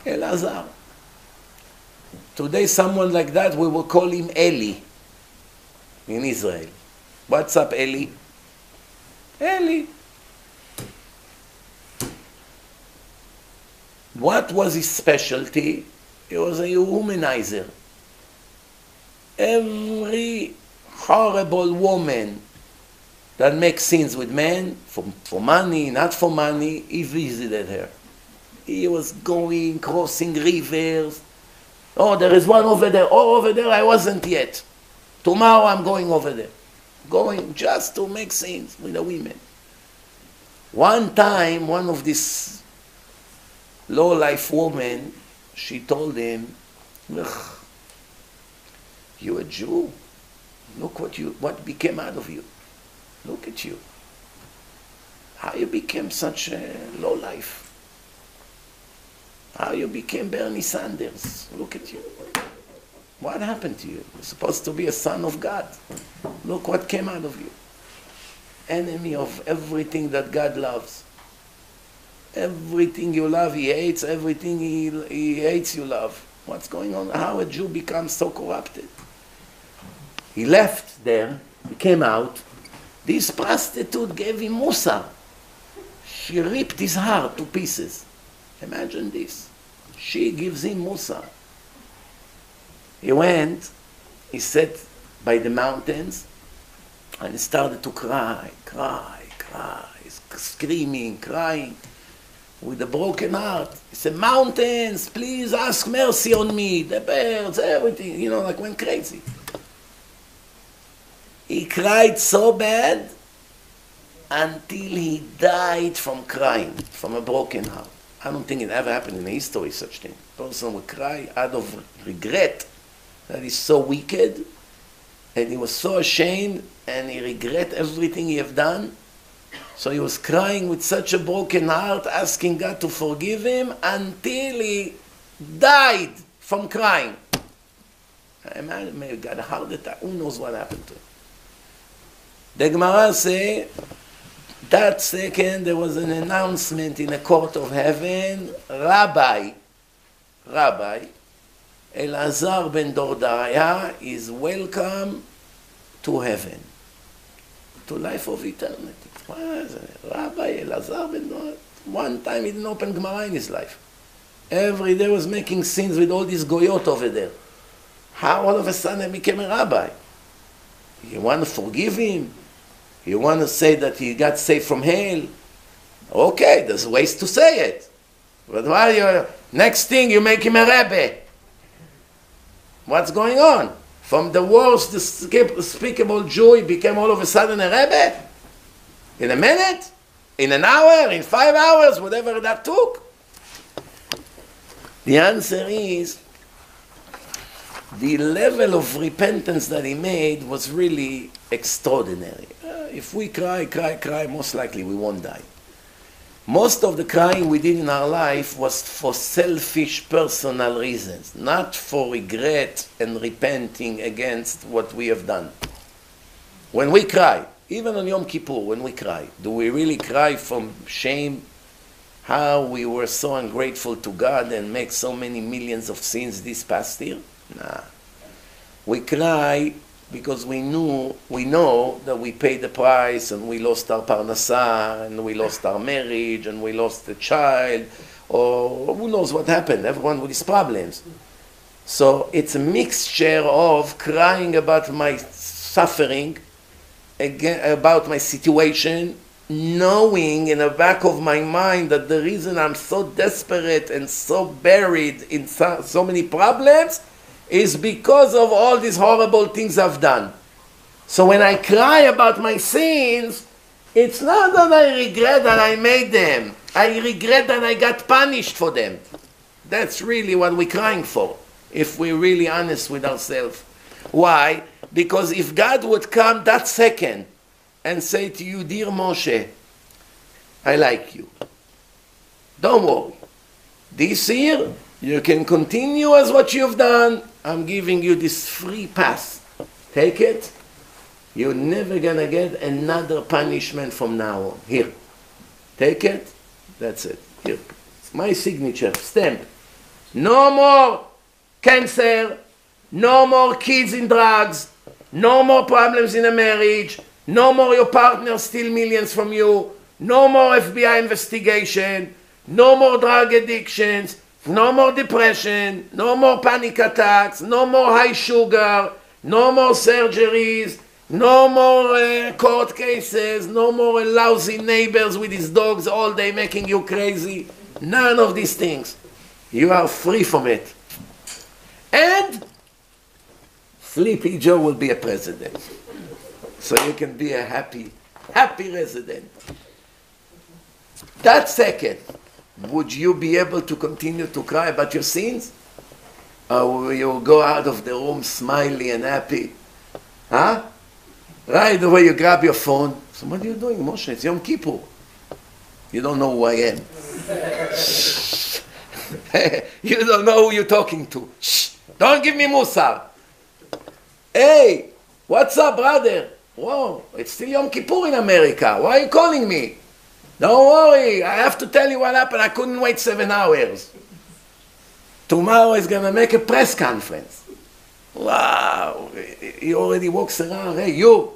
Elazar. Today, someone like that, we will call him Eli in Israel. What's up, Eli? Eli. What was his specialty? He was a humanizer. Every horrible woman that makes sins with men, for money, not for money, he visited her. He was going, crossing rivers. Oh, there is one over there. Oh, over there I wasn't yet. Tomorrow I'm going over there. Going just to make sins with the women. One time, one of these low-life women, she told him, "Ugh, you're a Jew. Look what became out of you. Look at you. How you became such a low-life. How you became Bernie Sanders. Look at you. What happened to you? You're supposed to be a son of God. Look what came out of you. Enemy of everything that God loves. Everything you love, he hates. Everything he hates, you love. What's going on? How a Jew becomes so corrupted?" He left there. He came out. This prostitute gave him Musa. She ripped his heart to pieces. Imagine this. She gives him Musa. He went, he sat by the mountains, and he started to cry, screaming, crying, with a broken heart. He said, "Mountains, please ask mercy on me. The birds, everything," like went crazy. He cried so bad until he died from crying, from a broken heart. I don't think it ever happened in history, such thing. A person would cry out of regret that he's so wicked, and he was so ashamed, and he regret everything he have done. So he was crying with such a broken heart, asking God to forgive him, until he died from crying. Imagine, maybe he got a heart attack. Who knows what happened to him? The Gemara say, that second there was an announcement in the court of heaven, Rabbi, Elazar ben Dordaya is welcome to heaven, to life of eternity. What is it? Rabbi Elazar ben Dordaya. One time he didn't open Gemara in his life. Every day was making sins with all these goyot over there. How all of a sudden he became a rabbi? You want to forgive him? You want to say that he got saved from hell? Okay, there's ways to say it. But why next thing you make him a Rebbe? What's going on? From the worst despicable Jew, he became all of a sudden a Rebbe? In a minute? In an hour? In 5 hours? Whatever that took? The answer is, the level of repentance that he made was really extraordinary. If we cry, most likely we won't die. Most of the crying we did in our life was for selfish personal reasons, not for regret and repenting against what we have done. When we cry, even on Yom Kippur, when we cry, do we really cry from shame? How we were so ungrateful to God and make so many millions of sins this past year? Nah. We cry because we know that we paid the price and we lost our parnasah and we lost our marriage and we lost a child, or who knows what happened, everyone with his problems. So it's a mixture of crying about my suffering, about my situation, knowing in the back of my mind that the reason I'm so desperate and so buried in so many problems is because of all these horrible things I've done. So when I cry about my sins, it's not that I regret that I made them. I regret that I got punished for them. That's really what we're crying for, if we're really honest with ourselves. Why? Because if God would come that second and say to you, "Dear Moshe, I like you. Don't worry. This year, you can continue as what you've done. I'm giving you this free pass. Take it. You're never going to get another punishment from now on. Here. Take it. That's it. Here. It's my signature. Stamp. No more cancer, no more kids in drugs, no more problems in a marriage, no more your partner steal millions from you, no more FBI investigation, no more drug addictions, no more depression, no more panic attacks, no more high sugar, no more surgeries, no more court cases, no more lousy neighbors with his dogs all day making you crazy. None of these things. You are free from it. And Sleepy Joe will be a president. So you can be a happy resident. That second, would you be able to continue to cry about your sins? Or will you go out of the room smiley and happy? Huh? Right away you grab your phone. So what are you doing, Moshe? It's Yom Kippur. You don't know who I am. You don't know who you're talking to. Shh. Don't give me Musar. Hey, what's up, brother? Whoa, it's still Yom Kippur in America. Why are you calling me? Don't worry, I have to tell you what happened. I couldn't wait 7 hours. Tomorrow he's going to make a press conference. Wow, he already walks around. Hey, you,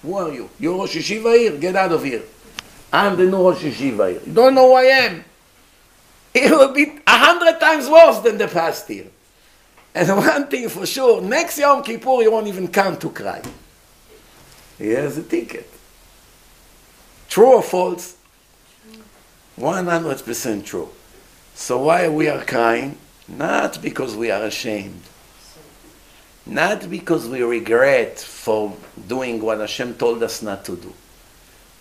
who are you? You're Rosh Yeshiva here? Get out of here. I'm the new Rosh Yeshiva here. You don't know who I am. It will be 100 times worse than the past year. And one thing for sure, next Yom Kippur you won't even come to cry. Here's a ticket. True or false? 100% true. So why we are crying? Not because we are ashamed. Not because we regret for doing what Hashem told us not to do.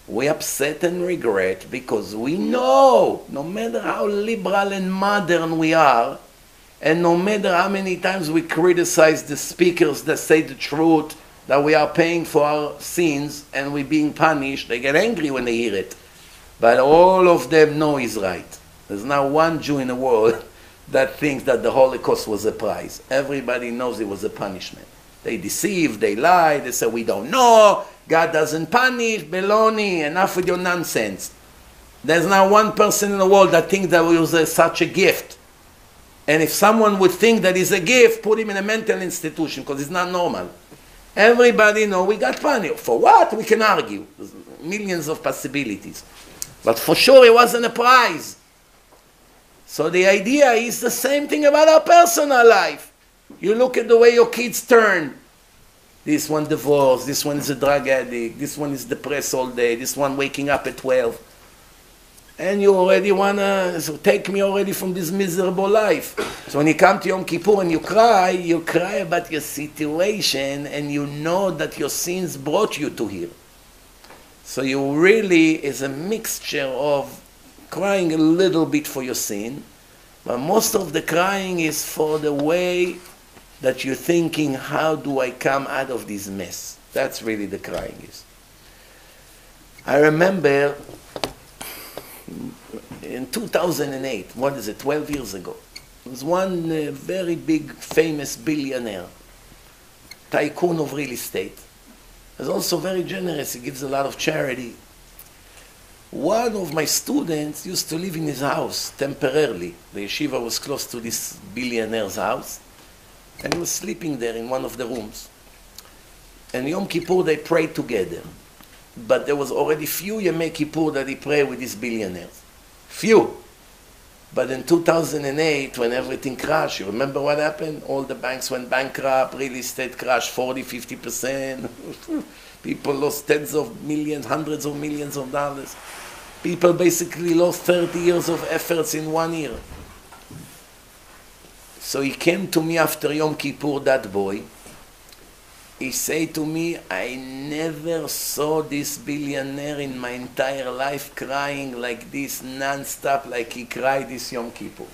We upset and regret because we know, no matter how liberal and modern we are, and no matter how many times we criticize the speakers that say the truth, that we are paying for our sins and we're being punished, they get angry when they hear it. But all of them know he's right. There's not one Jew in the world that thinks that the Holocaust was a prize. Everybody knows it was a punishment. They deceive, they lie, they say we don't know, God doesn't punish, baloney, enough with your nonsense. There's not one person in the world that thinks that it was such a gift. And if someone would think that it's a gift, put him in a mental institution because it's not normal. Everybody knows we got punished. For what? We can argue. There's millions of possibilities. But for sure it wasn't a prize. So the idea is the same thing about our personal life. You look at the way your kids turn. This one divorced, this one is a drug addict, this one is depressed all day, this one waking up at 12. And you already want to take me already from this miserable life. So when you come to Yom Kippur and you cry about your situation and you know that your sins brought you to here. So you really is a mixture of crying a little bit for your sin, but most of the crying is for the way that you're thinking, how do I come out of this mess? That's really the crying is. I remember in 2008, 12 years ago, there was one very big, famous billionaire, tycoon of real estate. He's also very generous, he gives a lot of charity. One of my students used to live in his house temporarily. The yeshiva was close to this billionaire's house, and he was sleeping there in one of the rooms. And Yom Kippur they prayed together. But there was already few Yom Kippur that he prayed with these billionaires. Few. But in 2008, when everything crashed, you remember what happened? All the banks went bankrupt, real estate crashed 40, 50%. People lost tens of millions, hundreds of millions of dollars. People basically lost 30 years of efforts in 1 year. So he came to me after Yom Kippur, that boy. He said to me, I never saw this billionaire in my entire life crying like this, non-stop, like he cried this Yom Kippur.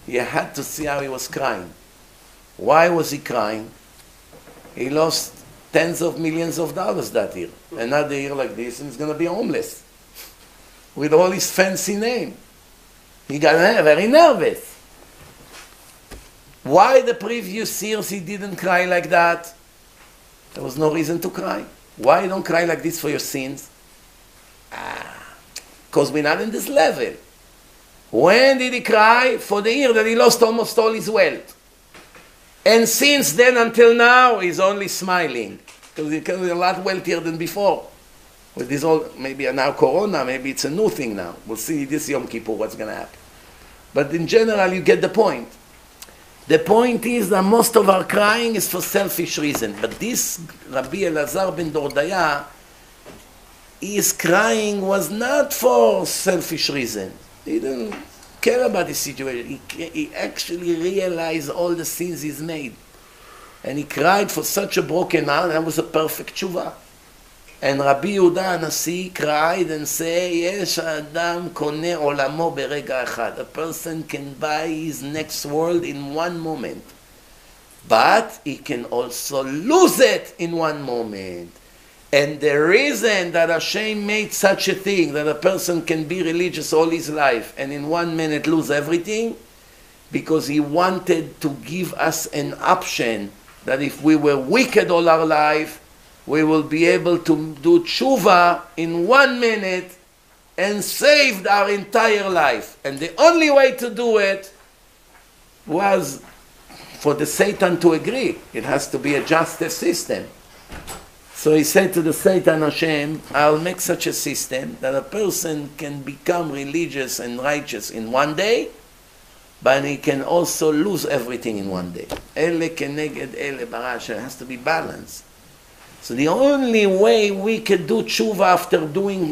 You had to see how he was crying. Why was he crying? He lost tens of millions of dollars that year. Another year like this, and he's going to be homeless. With all his fancy name. He got very nervous. Why the previous years he didn't cry like that? There was no reason to cry. Why you don't cry like this for your sins? Because we're not in this level. When did he cry? For the year that he lost almost all his wealth. And since then until now, he's only smiling. Because he's a lot wealthier than before. With this all, maybe now Corona, maybe it's a new thing now. We'll see this Yom Kippur what's going to happen. But in general, you get the point. The point is that most of our crying is for selfish reason. But this Rabbi Elazar ben Dordaya, his crying was not for selfish reason. He didn't care about the situation. He actually realized all the sins he's made. And he cried for such a broken heart. That was a perfect tshuva. And Rabbi Yehuda Hanasi cried and said, Yesh Adam koneh olamo berega echad. A person can buy his next world in one moment. But he can also lose it in one moment. And the reason that Hashem made such a thing, that a person can be religious all his life and in 1 minute lose everything, because he wanted to give us an option that if we were wicked all our life, we will be able to do tshuva in 1 minute and save our entire life. And the only way to do it was for the Satan to agree. It has to be a justice system. So he said to the Satan, Hashem, I'll make such a system that a person can become religious and righteous in 1 day, but he can also lose everything in 1 day. Ele keneged ele barasha. It has to be balanced. So the only way we can do tshuva after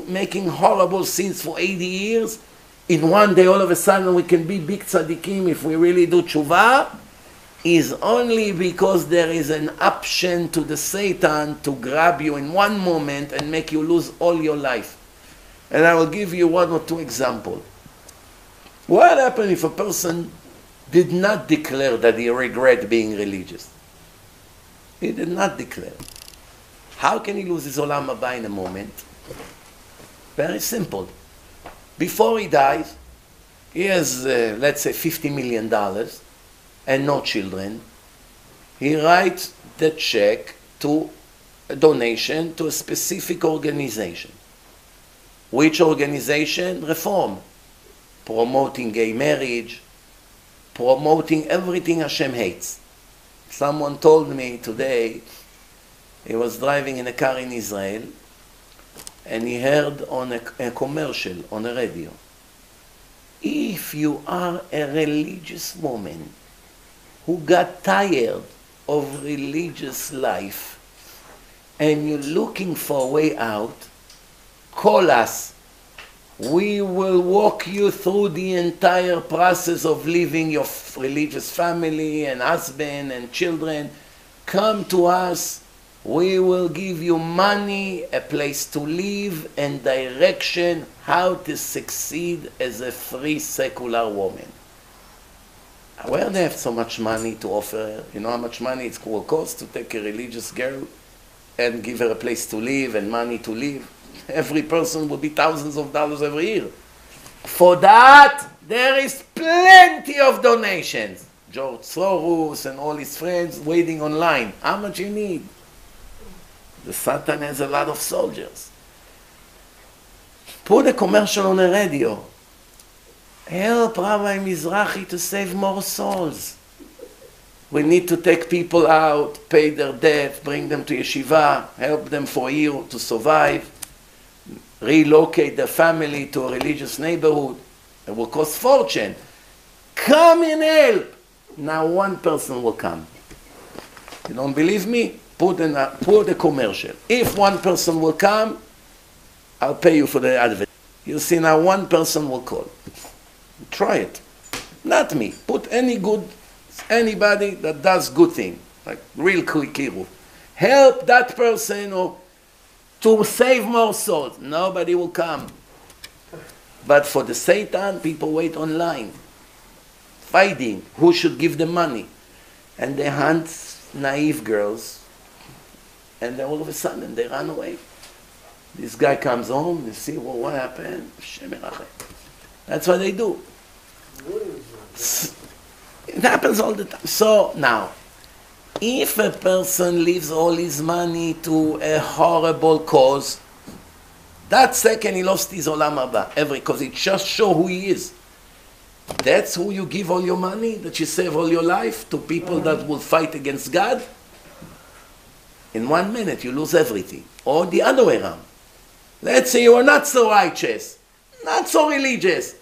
making horrible sins for 80 years, in 1 day all of a sudden we can be big tzaddikim if we really do tshuva, is only because there is an option to the Satan to grab you in 1 moment and make you lose all your life. And I will give you 1 or 2 examples. What happened if a person did not declare that he regret being religious? He did not declare. How can he lose his olam haba in a moment? Very simple. Before he dies, he has, let's say, $50 million and no children. He writes the check to a donation to a specific organization. Which organization? Reform. Promoting gay marriage, promoting everything Hashem hates. Someone told me today, he was driving in a car in Israel, and he heard on a commercial on the radio, if you are a religious woman who got tired of religious life and you're looking for a way out, call us. We will walk you through the entire process of leaving your religious family and husband and children. Come to us. We will give you money, a place to live, and direction how to succeed as a free secular woman. Where do they have so much money to offer? You know how much money it will cost to take a religious girl and give her a place to live and money to live? Every person will be thousands of dollars every year. For that, there is plenty of donations. George Soros and all his friends waiting online. How much you need? The Satan has a lot of soldiers. Put a commercial on the radio. Help Rabbi Mizrahi to save more souls. We need to take people out, pay their debt, bring them to yeshiva, help them for a year to survive, relocate their family to a religious neighborhood. It will cost fortune. Come and help. Now 1 person will come. You don't believe me? Put a commercial. If 1 person will come, I'll pay you for the advert. You'll see now 1 person will call. Try it. Not me. Put anybody that does good thing, like real kiruv. Help that person to save more souls. Nobody will come. But for the Satan, people wait online, fighting who should give them money. And they hunt naive girls, and then all of a sudden they run away. This guy comes home, you see, well, what happened? That's what they do. It happens all the time. So now, if a person leaves all his money to a horrible cause, that second he lost his olam haba, because it just shows who he is. That's who you give all your money, that you save all your life to people that will fight against God? In 1 minute you lose everything. Or the other way around. Let's say you are not so righteous, not so religious,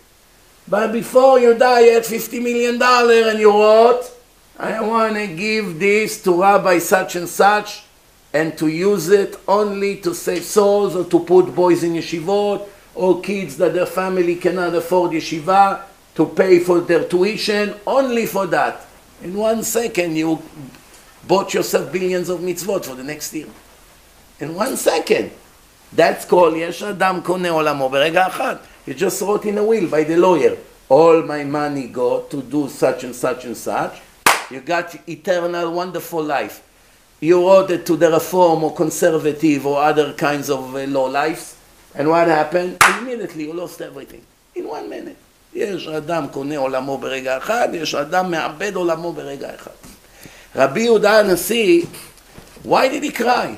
but before you die you had $50 million and you wrote, I want to give this to Rabbi such and such and to use it only to save souls or to put boys in yeshivot or kids that their family cannot afford yeshiva, to pay for their tuition, only for that. In 1 second you bought yourself billions of mitzvot for the next year. In 1 second. That's called Yesh Adam Koneh Olamo Berega Achad. You just wrote in a will by the lawyer, all my money go to do such and such and such. You got eternal, wonderful life. You wrote it to the Reform or Conservative or other kinds of law lives. And what happened? Immediately you lost everything. In 1 minute. יש אדם קונה עולמו ברגע אחד, יש אדם מאבד עולמו ברגע אחד. רבי יהודה הנשיא, why did he cry?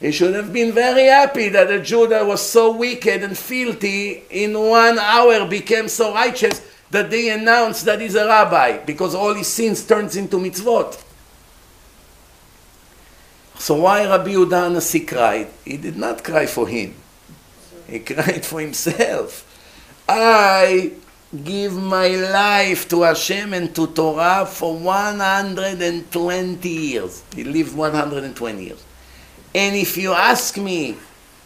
He should have been very happy that a Jew that was so wicked and filthy in 1 hour became so righteous that they announced that he's a rabbi, because all his sins turns into mitzvot. So why Rabbi Yehuda HaNasi cried? He did not cry for him. He cried for himself. I give my life to Hashem and to Torah for 120 years. He lived 120 years. And if you ask me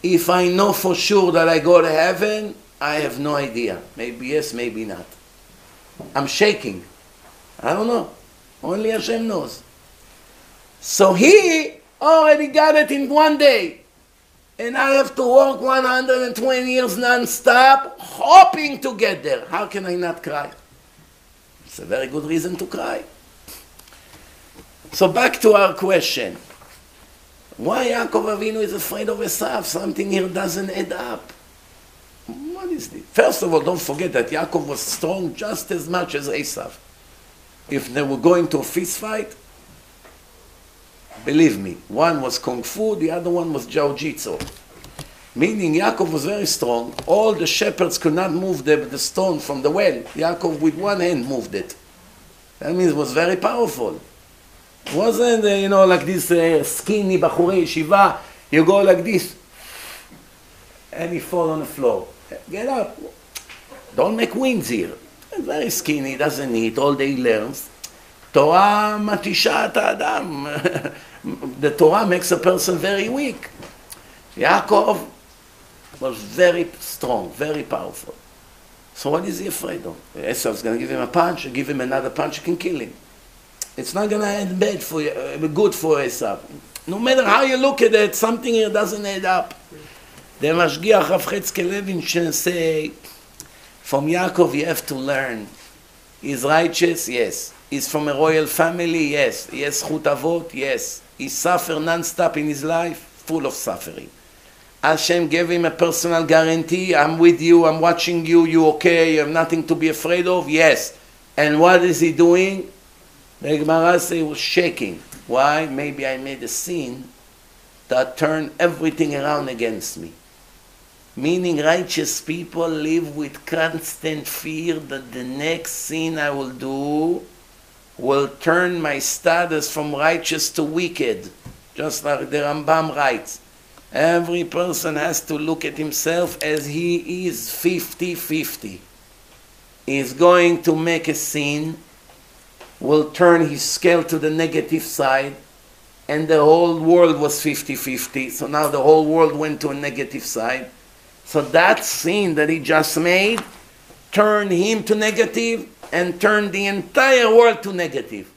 if I know for sure that I go to heaven, I have no idea. Maybe yes, maybe not. I'm shaking. I don't know. Only Hashem knows. So he already got it in 1 day. And I have to work 120 years non-stop, hoping to get there. How can I not cry? It's a very good reason to cry. So back to our question. Why Yaakov Avinu is afraid of Esav? Something here doesn't add up. What is this? First of all, don't forget that Yaakov was strong just as much as Esav. If they were going to a fist fight, believe me, one was Kung Fu, the other one was Jiu-Jitsu. Meaning Yaakov was very strong. All the shepherds could not move the stone from the well. Yaakov with one hand moved it. That means it was very powerful. It wasn't, like this skinny Bachurei Yeshiva, you go like this, and he fall on the floor. Get up. Don't make wings here. Very skinny, doesn't eat, all day he learns. Torah matishat adam. The Torah makes a person very weak. Yaakov was very strong, very powerful. So what is he afraid of? Esau's going to give him a punch, give him another punch, you can kill him. It's not going to end bad for you, good for Esau. No matter how you look at it, something here doesn't add up. The Mashgiach Rav Chetzkel Levinson say, from Yaakov you have to learn. He's righteous, yes. He's from a royal family, yes. He has Chut Avot, yes. He suffered non-stop in his life, full of suffering. Hashem gave him a personal guarantee, I'm with you, I'm watching you, you okay, you have nothing to be afraid of, yes. And what is he doing? The Gemara says he was shaking. Why? Maybe I made a sin that turned everything around against me. Meaning righteous people live with constant fear that the next sin I will do will turn my status from righteous to wicked. Just like the Rambam writes. Every person has to look at himself as he is 50-50. He is going to make a sin, will turn his scale to the negative side, and the whole world was 50-50. So now the whole world went to a negative side. So that sin that he just made turned him to negative and turned the entire world to negative.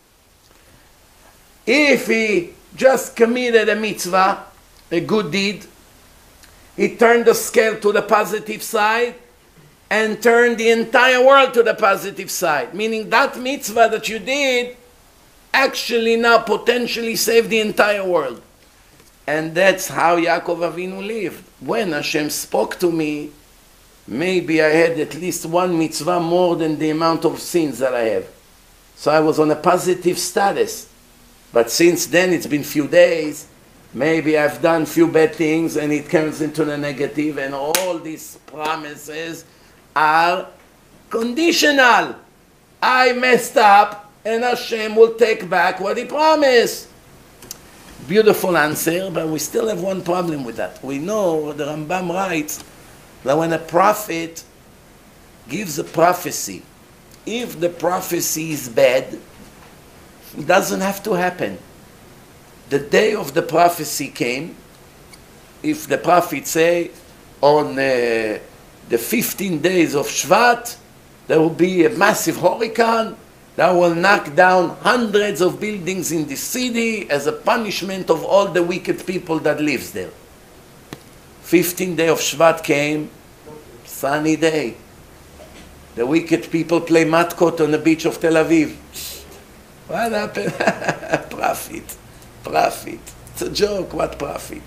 If he just committed a mitzvah, a good deed, he turned the scale to the positive side and turned the entire world to the positive side. Meaning that mitzvah that you did actually now potentially saved the entire world. And that's how Yaakov Avinu lived. When Hashem spoke to me, maybe I had at least one mitzvah more than the amount of sins that I have. So I was on a positive status. But since then it's been few days, maybe I've done few bad things and it turns into the negative, and all these promises are conditional. I messed up, and Hashem will take back what He promised. Beautiful answer, but we still have one problem with that. We know, the Rambam writes, that when a prophet gives a prophecy, if the prophecy is bad, it doesn't have to happen. The day of the prophecy came, if the prophet say, on the 15 days of Shvat, there will be a massive hurricane that will knock down hundreds of buildings in the city as a punishment of all the wicked people that lives there. 15th day of Shvat came, sunny day. The wicked people play matkot on the beach of Tel Aviv. What happened? Prophet. It's a joke. What prophet?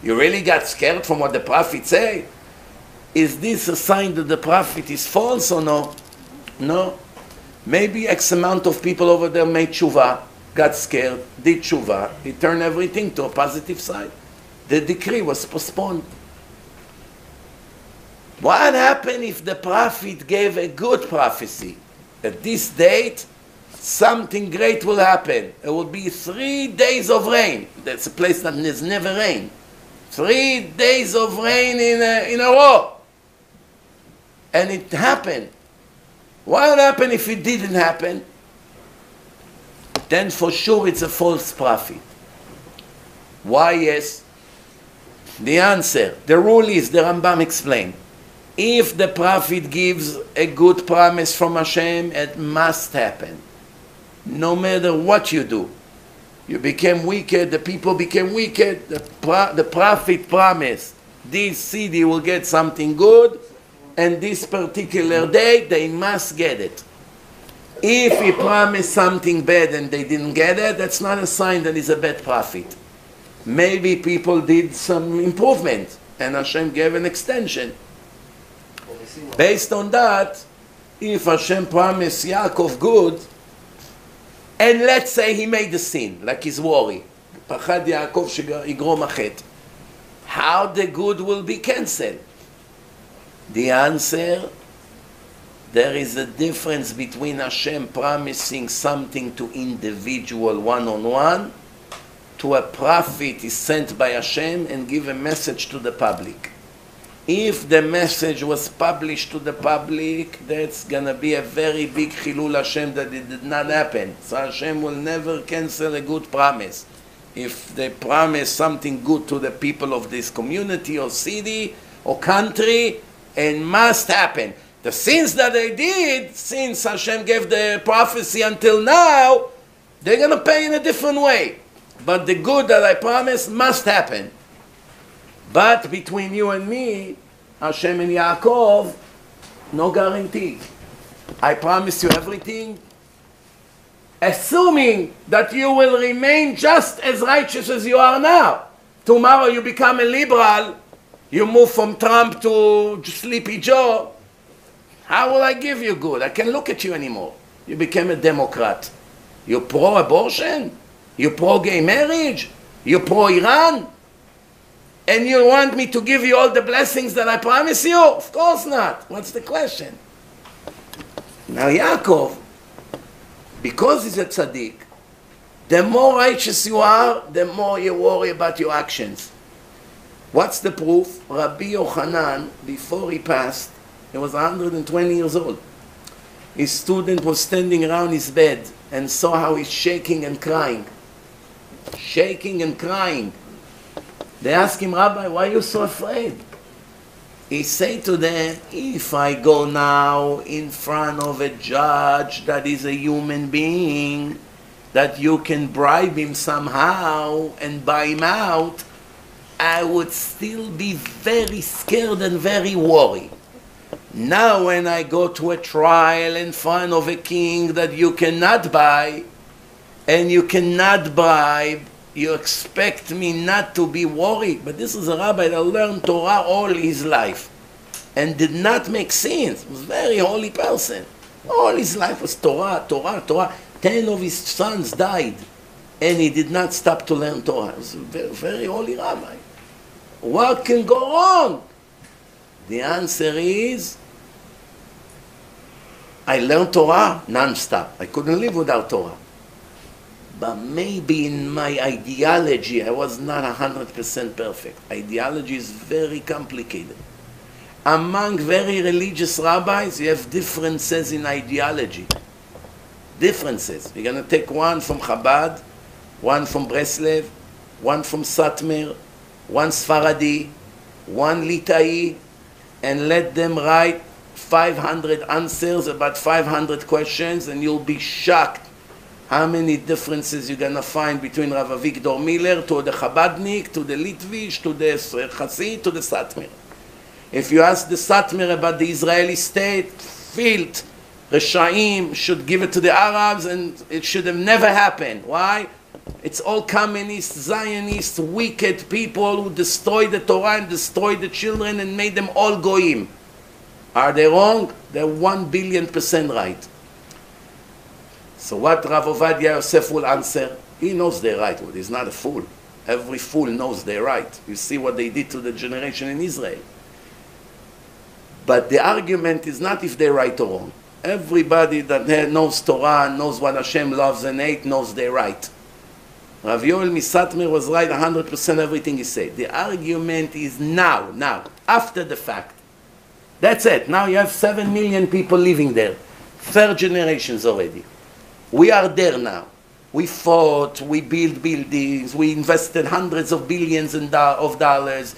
You really got scared from what the prophet say? Is this a sign that the prophet is false or no? No. Maybe X amount of people over there made tshuva, got scared, did tshuva, he turned everything to a positive side. The decree was postponed. What happened if the prophet gave a good prophecy? At this date, something great will happen. It will be 3 days of rain. That's a place that has never rained. 3 days of rain in a row. And it happened. What would happen if it didn't happen? Then for sure it's a false prophet. Why yes? The answer, the rule is, the Rambam explained, if the prophet gives a good promise from Hashem, it must happen. No matter what you do. You became wicked, the people became wicked, the prophet promised, this city will get something good, and this particular day they must get it. If he promised something bad and they didn't get it, that's not a sign that he's a bad prophet. Maybe people did some improvement and Hashem gave an extension. Based on that, if Hashem promised Yaakov good, and let's say he made a sin, like his worry, פחד יעקב שיגרום החטא, how the good will be cancelled? The answer, there is a difference between Hashem promising something to individual one-on-one, to a prophet is sent by Hashem and give a message to the public. If the message was published to the public, that's going to be a very big chilul Hashem that it did not happen. So Hashem will never cancel a good promise. If they promise something good to the people of this community or city or country, it must happen. The sins that they did, since Hashem gave the prophecy until now, they're going to pay in a different way. But the good that I promised must happen. But between you and me, Hashem and Yaakov, no guarantee. I promise you everything, assuming that you will remain just as righteous as you are now. Tomorrow you become a liberal, you move from Trump to Sleepy Joe. How will I give you good? I can't look at you anymore. You became a Democrat. You pro-abortion? You pro-gay marriage? You pro-Iran? And you want me to give you all the blessings that I promise you? Of course not. What's the question? Now Yaakov, because he's a tzaddik, the more righteous you are, the more you worry about your actions. What's the proof? Rabbi Yochanan, before he passed, he was 120 years old. His student was standing around his bed and saw how he's shaking and crying. Shaking and crying. They asked him, Rabbi, why are you so afraid? He said to them, if I go now in front of a judge that is a human being, that you can bribe him somehow and buy him out, I would still be very scared and very worried. Now when I go to a trial in front of a king that you cannot buy and you cannot bribe, you expect me not to be worried. But this is a rabbi that learned Torah all his life and did not make sins. He was a very holy person. All his life was Torah, Torah, Torah. 10 of his sons died and he did not stop to learn Torah. He was a very, very holy rabbi. What can go wrong? The answer is I learned Torah non-stop. I couldn't live without Torah. But maybe in my ideology, I was not 100% perfect. Ideology is very complicated. Among very religious rabbis, you have differences in ideology. Differences. You're going to take one from Chabad, one from Breslev, one from Satmar, one Sfaradi, one Litai, and let them write 500 answers about 500 questions, and you'll be shocked how many differences you're going to find between Rav Avigdor Miller to the Chabadnik, to the Litvish, to the Hasid, to the Satmar. If you ask the Satmar about the Israeli state, filth, Reshaim should give it to the Arabs, and it should have never happened. Why? It's all communist, Zionist, wicked people who destroyed the Torah and destroyed the children and made them all goyim. Are they wrong? They're 1,000,000,000% right. So what Rav Ovadia Yosef will answer? He knows they're right. Well, he's not a fool. Every fool knows they're right. You see what they did to the generation in Israel. But the argument is not if they're right or wrong. Everybody that knows Torah, knows what Hashem loves and hates, knows they're right. Rav Yoel Misatmer was right 100% everything he said. The argument is now, after the fact. That's it. Now you have 7 million people living there. Third generations already. We are there now. We fought, we built buildings, we invested hundreds of billions of dollars.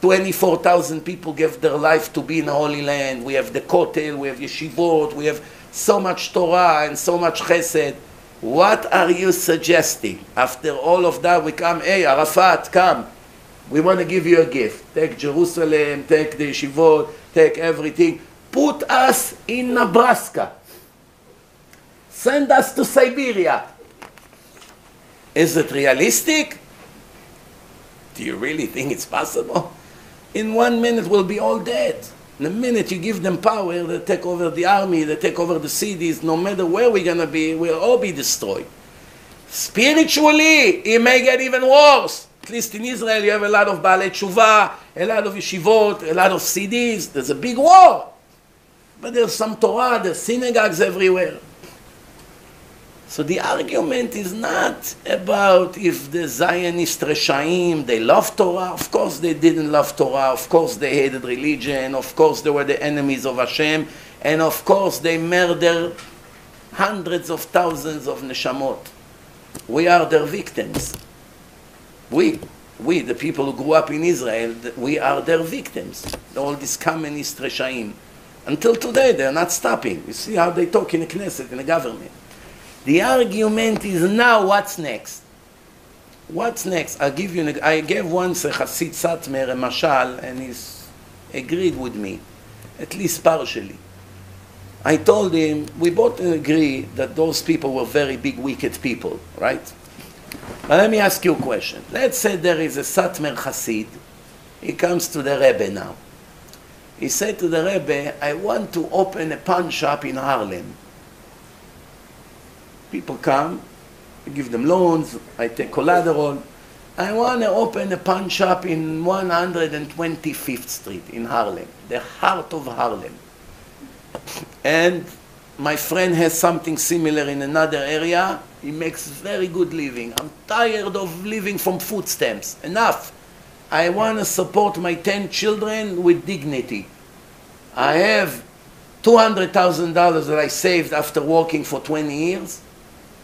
24,000 people gave their life to be in the Holy Land. We have the Kotel, we have Yeshivot, we have so much Torah and so much Chesed. What are you suggesting? After all of that, we come, hey, Arafat, come. We want to give you a gift. Take Jerusalem, take the Yeshivot, take everything. Put us in Nebraska. Send us to Siberia. Is it realistic? Do you really think it's possible? In 1 minute we'll be all dead. In a minute you give them power, they take over the army, they take over the cities. No matter where we're going to be, we'll all be destroyed. Spiritually, it may get even worse. At least in Israel you have a lot of Baalei Tshuva, a lot of yeshivot, a lot of CDs. There's a big war. But there's some Torah, there's synagogues everywhere. So the argument is not about if the Zionist Reshaim, they love Torah. Of course they didn't love Torah. Of course they hated religion. Of course they were the enemies of Hashem. And of course they murdered hundreds of thousands of neshamot. We are their victims. We, the people who grew up in Israel, we are their victims. All these communist Reshaim. Until today they're not stopping. You see how they talk in the Knesset, in the government. The argument is now, what's next? What's next? I gave once a Hasid Satmar a mashal, and he's agreed with me, at least partially. I told him, we both agree that those people were very big, wicked people, right? But let me ask you a question. Let's say there is a Satmar Hasid. He comes to the Rebbe now. He said to the Rebbe, I want to open a pawn shop in Harlem. People come, I give them loans, I take collateral. I want to open a pawn shop in 125th Street in Harlem, the heart of Harlem. And my friend has something similar in another area. He makes very good living. I'm tired of living from food stamps. Enough. I want to support my 10 children with dignity. I have $200,000 that I saved after working for 20 years.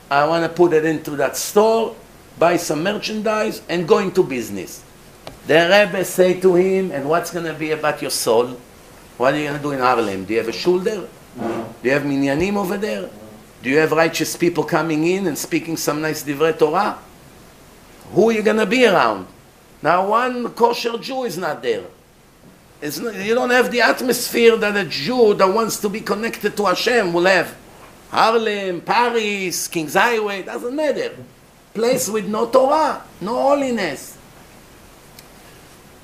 I want to put it into that store, buy some merchandise, and go into business. The Rebbe say to him, and what's going to be about your soul? What are you going to do in Harlem? Do you have a shul there? Do you have minyanim over there? Do you have righteous people coming in and speaking some nice divrei Torah? Who are you going to be around? Now one kosher Jew is not there. You don't have the atmosphere that a Jew that wants to be connected to Hashem will have. Harlem, Paris, King's Highway, doesn't matter. Place with no Torah, no holiness.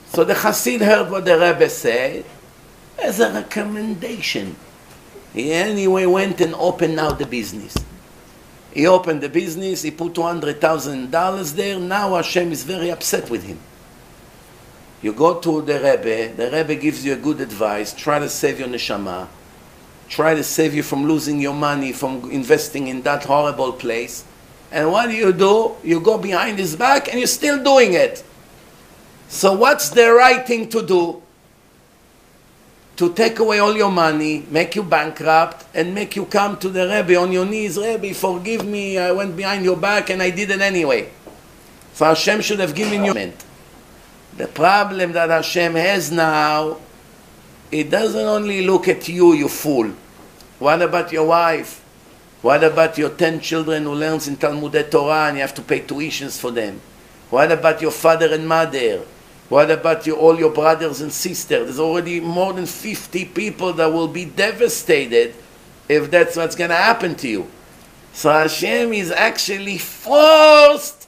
So the Hasid heard what the Rebbe said as a recommendation. He anyway went and opened now the business. He opened the business, he put $200,000 there. Now Hashem is very upset with him. You go to the Rebbe gives you a good advice, try to save your neshama. try to save you from losing your money, from investing in that horrible place. And what do? You go behind his back and you're still doing it. So what's the right thing to do? To take away all your money, make you bankrupt, and make you come to the Rebbe on your knees. Rebbe, forgive me, I went behind your back and I did it anyway. So Hashem should have given you. The problem that Hashem has now, it doesn't only look at you, you fool. What about your wife? What about your 10 children who learns in Talmudei Torah and you have to pay tuitions for them? What about your father and mother? What about all your brothers and sisters? There's already more than 50 people that will be devastated if that's what's going to happen to you. So Hashem is actually forced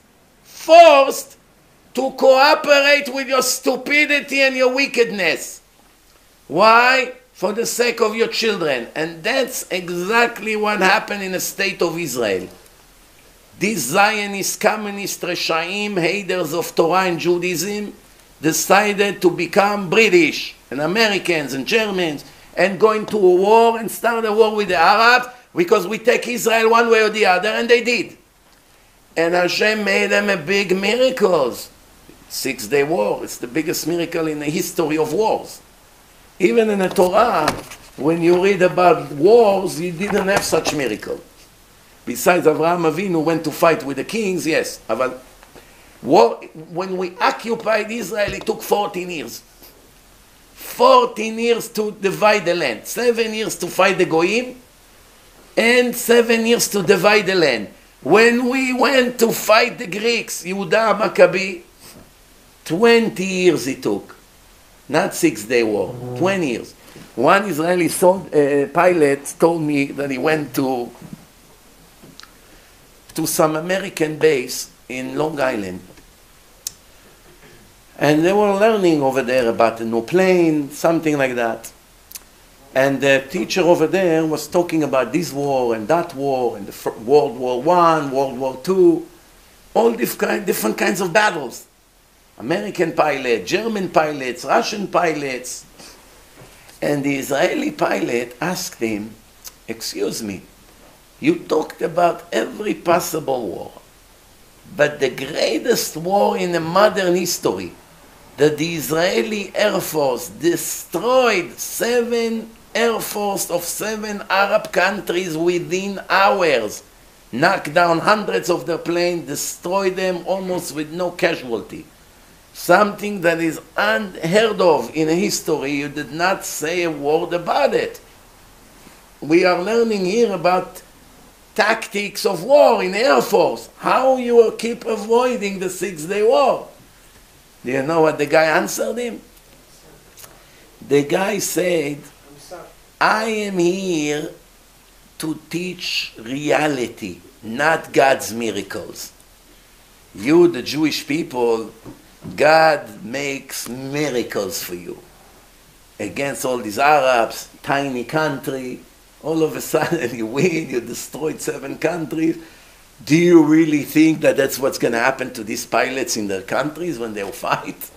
to cooperate with your stupidity and your wickedness. Why? For the sake of your children. And that's exactly what happened in the state of Israel. These Zionist, communist, Reshaim, haters of Torah and Judaism, decided to become British and Americans and Germans and go into a war and start a war with the Arabs because we take Israel one way or the other, and they did. And Hashem made them a big miracle. Six-Day War, it's the biggest miracle in the history of wars. Even in the Torah, when you read about wars, you didn't have such miracle. Besides Avraham Avinu went to fight with the kings, yes. But war, when we occupied Israel, it took 14 years. 14 years to divide the land. 7 years to fight the Goyim, and 7 years to divide the land. When we went to fight the Greeks, Yehuda Maccabi, 20 years it took. Not Six-Day War, 20 years. One Israeli pilot told me that he went to some American base in Long Island. And they were learning over there about a new plane, something like that. And the teacher over there was talking about this war and that war, and the World War I, World War II, all different kinds of battles. American pilot, German pilots, Russian pilots. And the Israeli pilot asked him, "Excuse me, you talked about every possible war, but the greatest war in the modern history, that the Israeli Air Force destroyed 7 Air Force of 7 Arab countries within hours, knocked down hundreds of their planes, destroyed them almost with no casualty. Something that is unheard of in history. You did not say a word about it. We are learning here about tactics of war in the Air Force. How you keep avoiding the Six-Day War?" Do you know what the guy answered him? The guy said, "I am here to teach reality, not God's miracles. You, the Jewish people, God makes miracles for you. Against all these Arabs, tiny country, all of a sudden you win, you destroyed 7 countries. Do you really think that that's what's going to happen to these pilots in their countries when they'll fight?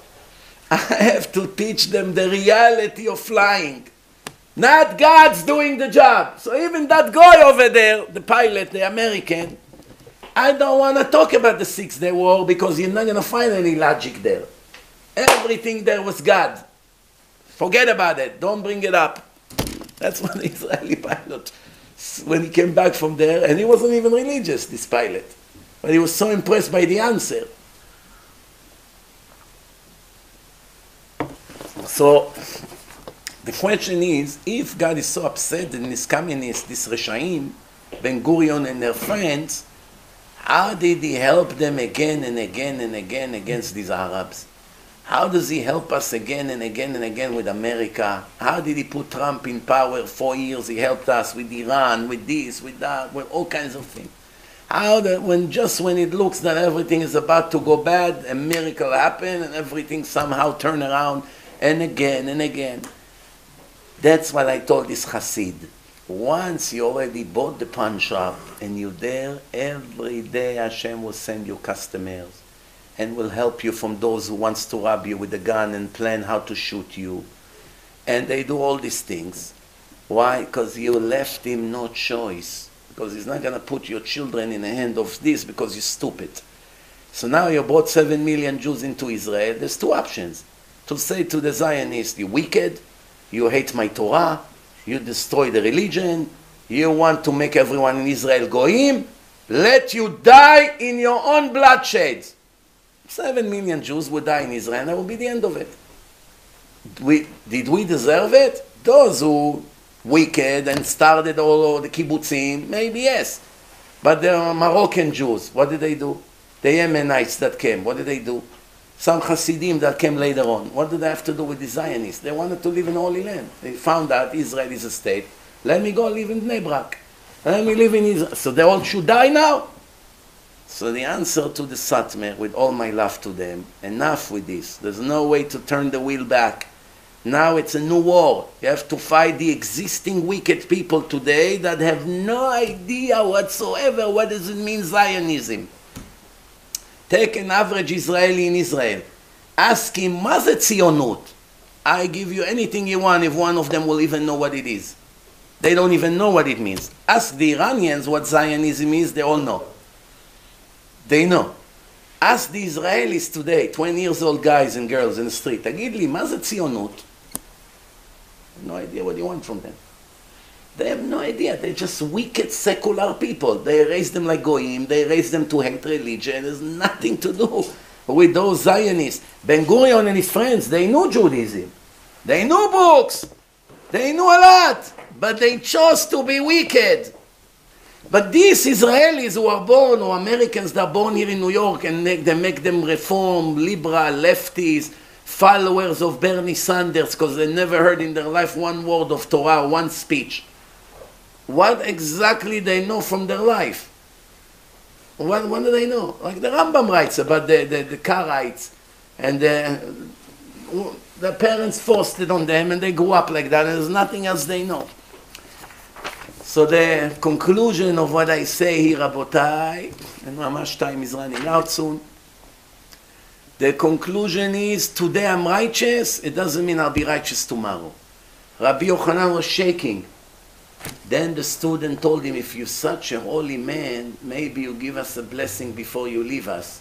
I have to teach them the reality of flying. Not God's doing the job." So even that guy over there, the pilot, the American, I don't want to talk about the Six-Day War because you're not going to find any logic there. Everything there was God. Forget about it. Don't bring it up. That's what the Israeli pilot, when he came back from there, and he wasn't even religious, this pilot. But he was so impressed by the answer. So the question is, if God is so upset in this communist, this Reshaim, Ben Gurion and their friends, how did he help them again and again and again against these Arabs? How does he help us again and again and again with America? How did he put Trump in power 4 years? He helped us with Iran, with this, with that, with all kinds of things. How that when it looks that everything is about to go bad, a miracle happen and everything somehow turn around, and again and again. That's what I told this Hasid. Once you already bought the pawn shop and you're there, every day Hashem will send you customers and will help you from those who wants to rob you with a gun and plan how to shoot you. And they do all these things. Why? Because you left him no choice. Because he's not going to put your children in the hand of this because you're stupid. So now you brought 7 million Jews into Israel. There's two options. To say to the Zionists, you're wicked, you hate my Torah, you destroy the religion, you want to make everyone in Israel goyim, let you die in your own bloodshed. 7 million Jews would die in Israel, and that would be the end of it. Did we deserve it? Those who wicked and started all the kibbutzim, maybe yes. But the Moroccan Jews, what did they do? The Yemenites that came, what did they do? Some Hasidim that came later on, what did they have to do with the Zionists? They wanted to live in Holy Land. They found out Israel is a state. Let me go live in Bnei Brak. Let me live in Israel. So they all should die now? So the answer to the Satmar, with all my love to them, enough with this. There's no way to turn the wheel back. Now it's a new war. You have to fight the existing wicked people today that have no idea whatsoever what does it mean Zionism. Take an average Israeli in Israel. Ask him, מה זה ציונות? I give you anything you want if one of them will even know what it is. They don't even know what it means. Ask the Iranians what Zionism is, they all know. They know. Ask the Israelis today, 20 years old guys and girls in the street, תגיד לי, מה זה ציונות? No idea what you want from them. They have no idea. They're just wicked secular people. They raise them like goyim. They raise them to hate religion. There's nothing to do with those Zionists. Ben Gurion and his friends, they knew Judaism. They knew books. They knew a lot. But they chose to be wicked. But these Israelis who are born, or Americans that are born here in New York, and they make them reform, liberal, lefties, followers of Bernie Sanders, because they never heard in their life one word of Torah, one speech. What exactly they know from their life? What do they know? Like the Rambam writes about the Karaites, and the parents forced it on them, and they grew up like that, and there's nothing else they know. So the conclusion of what I say here, Rabotai, and Mamash time is running out soon, the conclusion is, today I'm righteous, it doesn't mean I'll be righteous tomorrow. Rabbi Yochanan was shaking. Then the student told him, if you're such a holy man, maybe you give us a blessing before you leave us.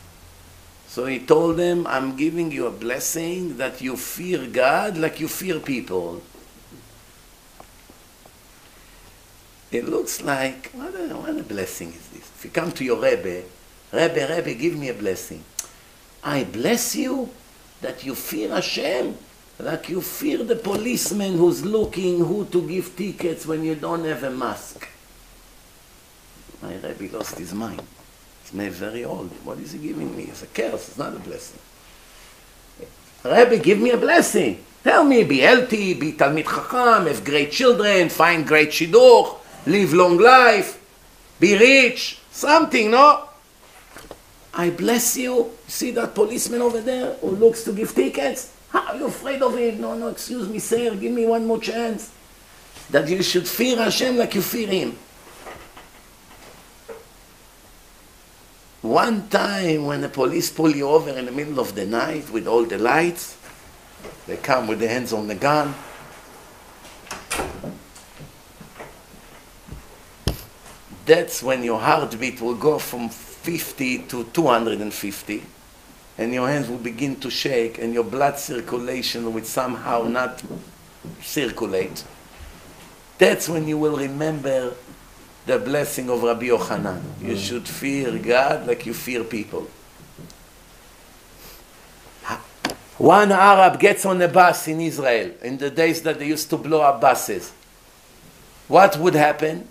So he told them, I'm giving you a blessing that you fear God like you fear people. It looks like, what a blessing is this? If you come to your Rebbe, give me a blessing. I bless you that you fear Hashem like you fear the policeman who's looking who to give tickets when you don't have a mask. My Rebbe lost his mind. He's made very old. What is he giving me? It's a curse, it's not a blessing. Rebbe, give me a blessing. Tell me, be healthy, be Talmid Chacham, have great children, find great shidduch, live long life, be rich, something, no? I bless you. See that policeman over there who looks to give tickets? How are you afraid of him? No, excuse me, sir, give me one more chance. That you should fear Hashem like you fear him. One time when the police pull you over in the middle of the night with all the lights, they come with their hands on the gun. That's when your heartbeat will go from 50 to 250. And your hands will begin to shake, and your blood circulation will somehow not circulate. That's when you will remember the blessing of Rabbi Yochanan. You should fear God like you fear people. One Arab gets on a bus in Israel, in the days that they used to blow up buses. What would happen?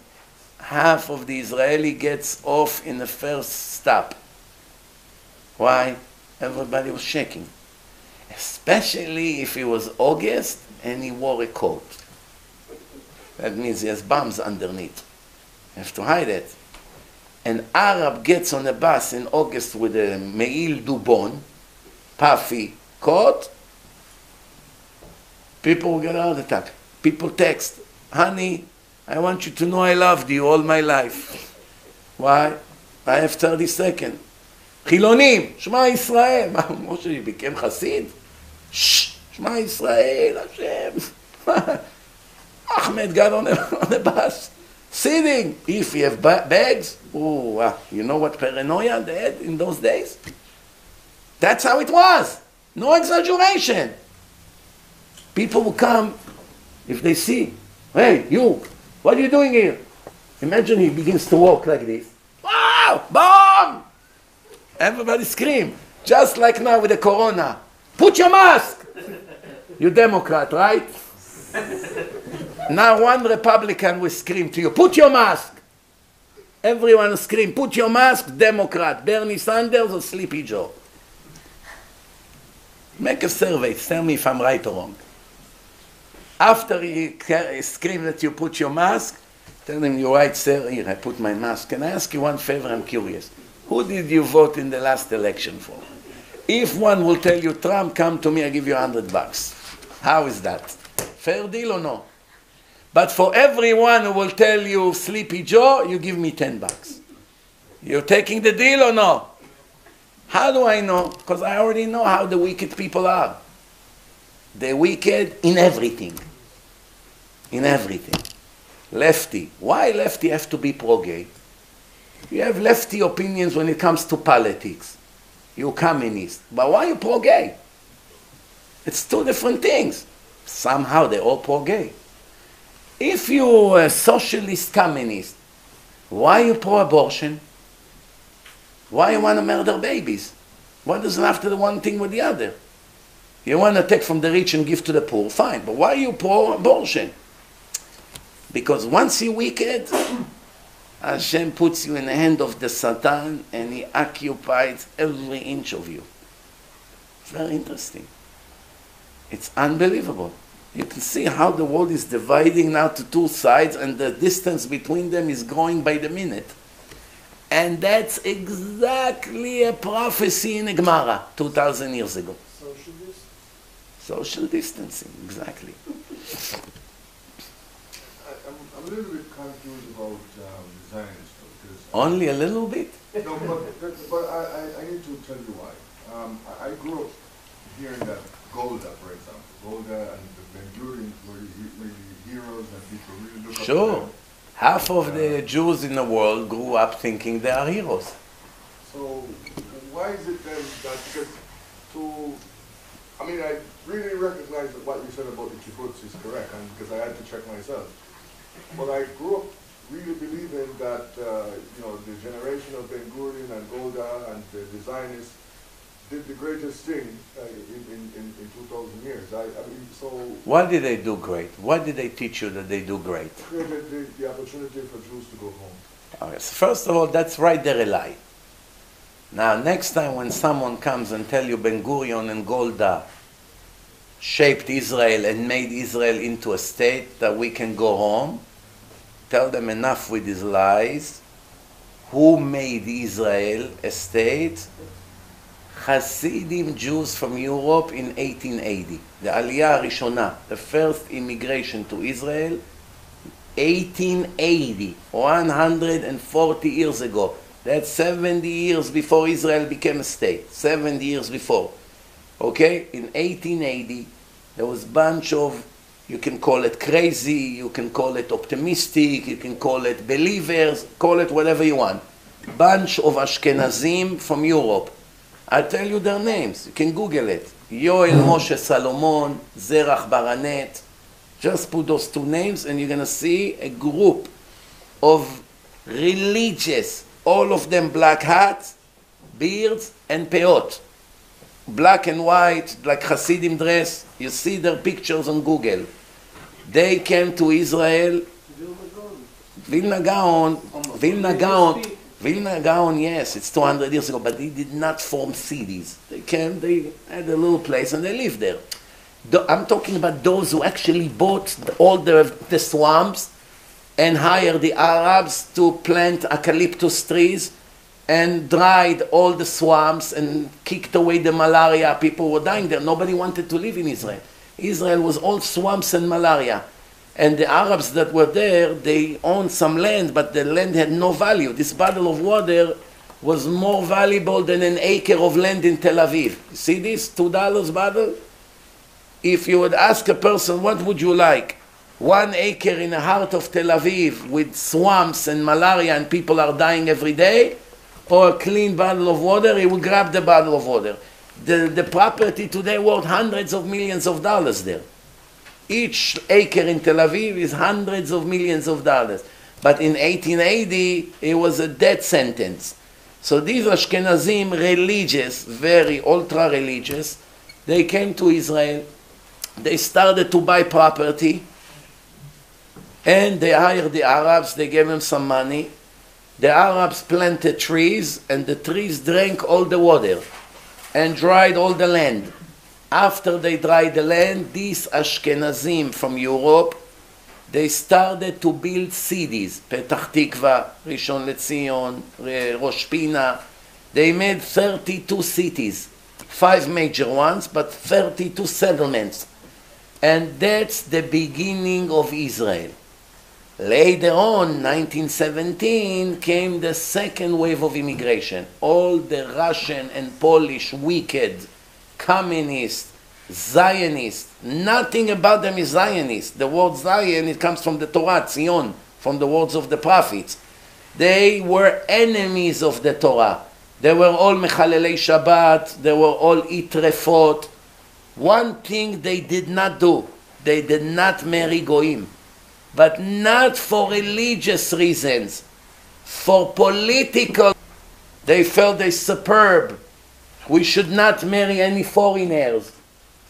Half of the Israeli gets off in the first stop. Why? Everybody was shaking. Especially if it was August and he wore a coat. That means he has bombs underneath. You have to hide it. An Arab gets on a bus in August with a Me'il Dubon, puffy coat. People will get a heart attack. People text, honey, I want you to know I loved you all my life. Why? I have 30 seconds. חילונים, שמע ישראל. מה, משה became חסיד? שמע ישראל, השם. Ahmed got on the bus, sitting. If you have bags, you know what paranoia they had in those days? That's how it was. No exaggeration. People will come, if they see, hey, you, what are you doing here? Imagine he begins to walk like this. Wow, bomb! Everybody scream. Just like now with the corona. Put your mask! You Democrat, right? Now one Republican will scream to you, put your mask! Everyone will scream, put your mask, Democrat. Bernie Sanders or Sleepy Joe? Make a survey, tell me if I'm right or wrong. After he screamed that you put your mask, tell him, you're right, sir, here, I put my mask. Can I ask you one favor? I'm curious. Who did you vote in the last election for? If one will tell you, Trump, come to me, I give you $100. How is that? Fair deal or no? But for everyone who will tell you, Sleepy Joe, you give me $10. You're taking the deal or no? How do I know? Because I already know how the wicked people are. They're wicked in everything. In everything. Lefty. Why lefty have to be pro-gay? You have lefty opinions when it comes to politics. You're communist. But why are you pro-gay? It's two different things. Somehow they're all pro-gay. If you're a socialist communist, why are you pro-abortion? Why you want to murder babies? Why doesn't have to do one thing with the other? You want to take from the rich and give to the poor, fine. But why are you pro-abortion? Because once you're wicked, Hashem puts you in the hand of the Satan and he occupies every inch of you. It's very interesting. It's unbelievable. You can see how the world is dividing now to two sides and the distance between them is growing by the minute. And that's exactly a prophecy in the Gemara 2,000 years ago. Social distancing, exactly. I'm a little bit confused about Zionists, because only a little bit? No, but I need to tell you why. I grew up hearing that Golda, for example, Golda and the Ben-Gurion were really heroes and people really look up to them. Sure. Half of the Jews in the world grew up thinking they are heroes. So why is it then that I really recognize that what you said about the kibbutz is correct, and because I had to check myself. But I grew up really believing that the generation of Ben-Gurion and Golda and the Zionists did the greatest thing in 2,000 years. So what did they do great? What did they teach you that they do great? Created the opportunity for Jews to go home. Okay, so first of all, that's right there a lie. Now, next time when someone comes and tell you Ben-Gurion and Golda shaped Israel and made Israel into a state that we can go home, tell them enough with these lies. Who made Israel a state? Hasidim Jews from Europe in 1880. The Aliyah Rishona, the first immigration to Israel, 1880, 140 years ago. That's 70 years before Israel became a state, 70 years before. Okay, in 1880, there was a bunch of, you can call it crazy, you can call it optimistic, you can call it believers, call it whatever you want. Bunch of Ashkenazim from Europe. I'll tell you their names, you can Google it. Yoel Moshe Salomon, Zerach Baranet. Just put those two names and you're going to see a group of religious, all of them black hats, beards, and peot. Black and white, like Hasidim dress. You see their pictures on Google. They came to Israel. Vilna Gaon, yes, it's 200 years ago, but they did not form cities. They came, they had a little place, and they lived there. I'm talking about those who actually bought all the swamps and hired the Arabs to plant eucalyptus trees and dried all the swamps and kicked away the malaria. People were dying there. Nobody wanted to live in Israel. Israel was all swamps and malaria. And the Arabs that were there, they owned some land, but the land had no value. This bottle of water was more valuable than an acre of land in Tel Aviv. You see this $2 bottle? If you would ask a person, what would you like? 1 acre in the heart of Tel Aviv with swamps and malaria and people are dying every day, or a clean bottle of water, he will grab the bottle of water. The property today worth hundreds of millions of dollars there. Each acre in Tel Aviv is hundreds of millions of dollars. But in 1880, it was a death sentence. So these Ashkenazim, religious, very ultra-religious, they came to Israel, they started to buy property, and they hired the Arabs, they gave them some money. The Arabs planted trees, and the trees drank all the water and dried all the land. After they dried the land, these Ashkenazim from Europe, they started to build cities. Petach Tikva, Rishon LeZion, Rosh Pina. They made 32 cities, 5 major ones, but 32 settlements. And that's the beginning of Israel. Later on, 1917, came the second wave of immigration. All the Russian and Polish wicked, communist, Zionist, nothing about them is Zionist. The word Zion, it comes from the Torah, Zion, from the words of the prophets. They were enemies of the Torah. They were all Mechalelei Shabbat, they were all Itrefot. One thing they did not do, they did not marry Goyim. But not for religious reasons, for political. They felt they're superb. We should not marry any foreigners.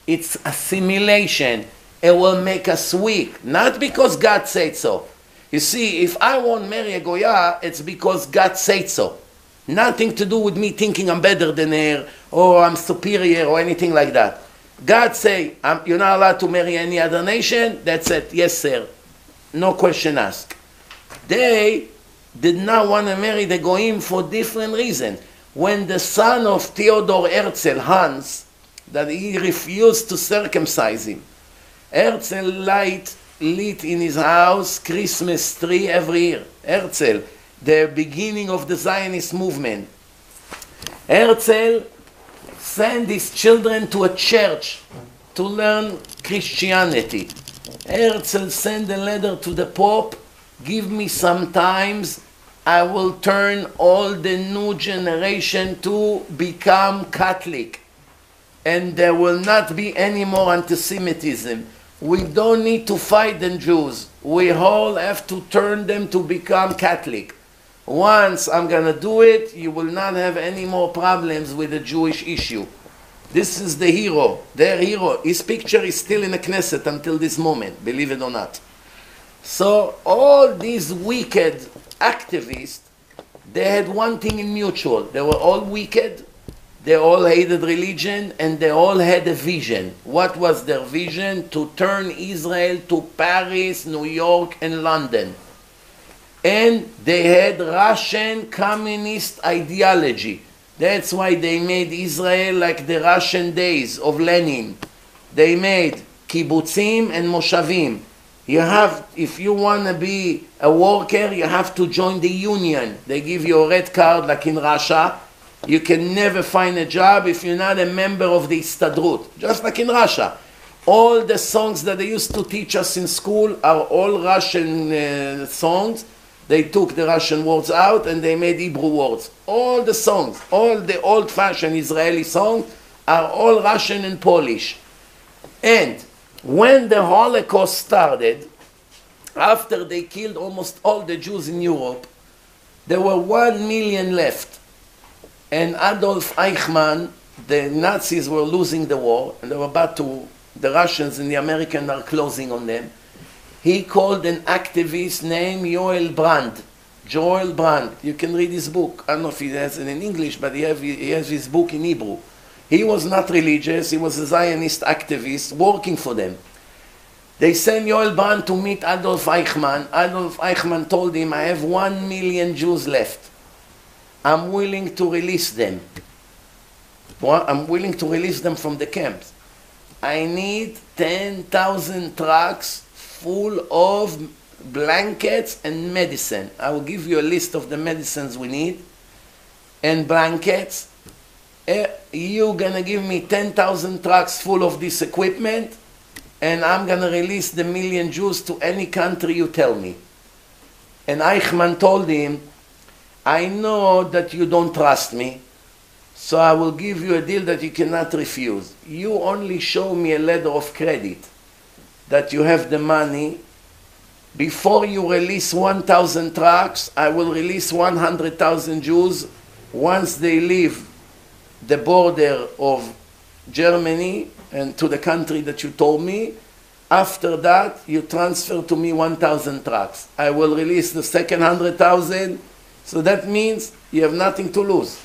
It's assimilation. It will make us weak. Not because God said so. You see, if I won't marry a Goya, it's because God said so. Nothing to do with me thinking I'm better than her, or I'm superior, or anything like that. God say, you're not allowed to marry any other nation. That's it. Yes, sir. No question asked. They did not want to marry the Goyim for different reasons. When the son of Theodor Herzl, Hans, that he refused to circumcise him, Herzl lit in his house Christmas tree every year. Herzl, the beginning of the Zionist movement. Herzl sent his children to a church to learn Christianity. Herzl sent a letter to the Pope, give me some times, I will turn all the new generation to become Catholic. And there will not be any more anti-Semitism. We don't need to fight the Jews. We all have to turn them to become Catholic. Once I'm going to do it, you will not have any more problems with the Jewish issue. This is the hero, their hero. His picture is still in the Knesset until this moment, believe it or not. So all these wicked activists, they had one thing in mutual. They were all wicked, they all hated religion, and they all had a vision. What was their vision? To turn Israel to Paris, New York, and London. And they had Russian communist ideology. That's why they made Israel like the Russian days of Lenin. They made kibbutzim and moshavim. You have, if you want to be a worker, you have to join the union. They give you a red card like in Russia. You can never find a job if you're not a member of the Histadrut, just like in Russia. All the songs that they used to teach us in school are all Russian songs. They took the Russian words out and they made Hebrew words. All the songs, all the old-fashioned Israeli songs are all Russian and Polish. And when the Holocaust started, after they killed almost all the Jews in Europe, there were 1 million left. And Adolf Eichmann, the Nazis were losing the war, and they were about to, the Russians and the Americans are closing on them. He called an activist named Yoel Brand. Joel Brand. You can read his book. I don't know if he has it in English, but he has his book in Hebrew. He was not religious. He was a Zionist activist working for them. They sent Yoel Brand to meet Adolf Eichmann. Adolf Eichmann told him, I have 1 million Jews left. I'm willing to release them. I'm willing to release them from the camps. I need 10,000 trucks full of blankets and medicine. I will give you a list of the medicines we need and blankets. You're gonna give me 10,000 trucks full of this equipment, and I'm going to release the 1,000,000 Jews to any country you tell me. And Eichmann told him, I know that you don't trust me, so I will give you a deal that you cannot refuse. You only show me a letter of credit that you have the money. Before you release 1,000 trucks, I will release 100,000 Jews once they leave the border of Germany and to the country that you told me. After that, you transfer to me 1,000 trucks. I will release the second 100,000, so that means you have nothing to lose.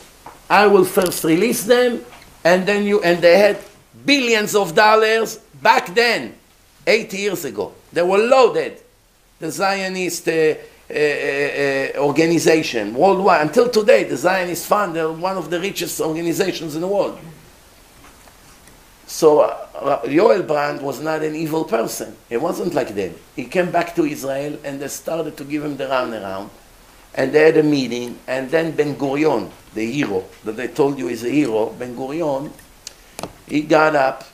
I will first release them, and then and they had billions of dollars back then, 80 years ago. They were loaded, the Zionist organization worldwide. Until today, the Zionist Fund, they're one of the richest organizations in the world. So Yoel Brand was not an evil person. He wasn't like that. He came back to Israel, and they started to give him the runaround. And they had a meeting, and then Ben Gurion, the hero that I told you is a hero, Ben Gurion, he got up,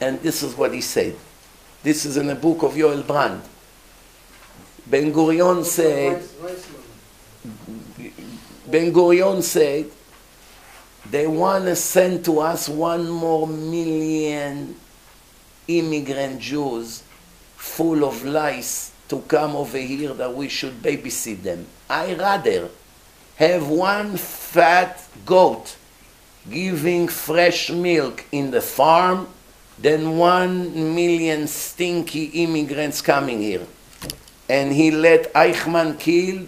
and this is what he said. This is in the book of Yoel Brand. Ben Gurion said, they want to send to us 1 more million immigrant Jews full of lice to come over here that we should babysit them. I rather have 1 fat goat giving fresh milk in the farm than 1 million stinky immigrants coming here. And he let Eichmann kill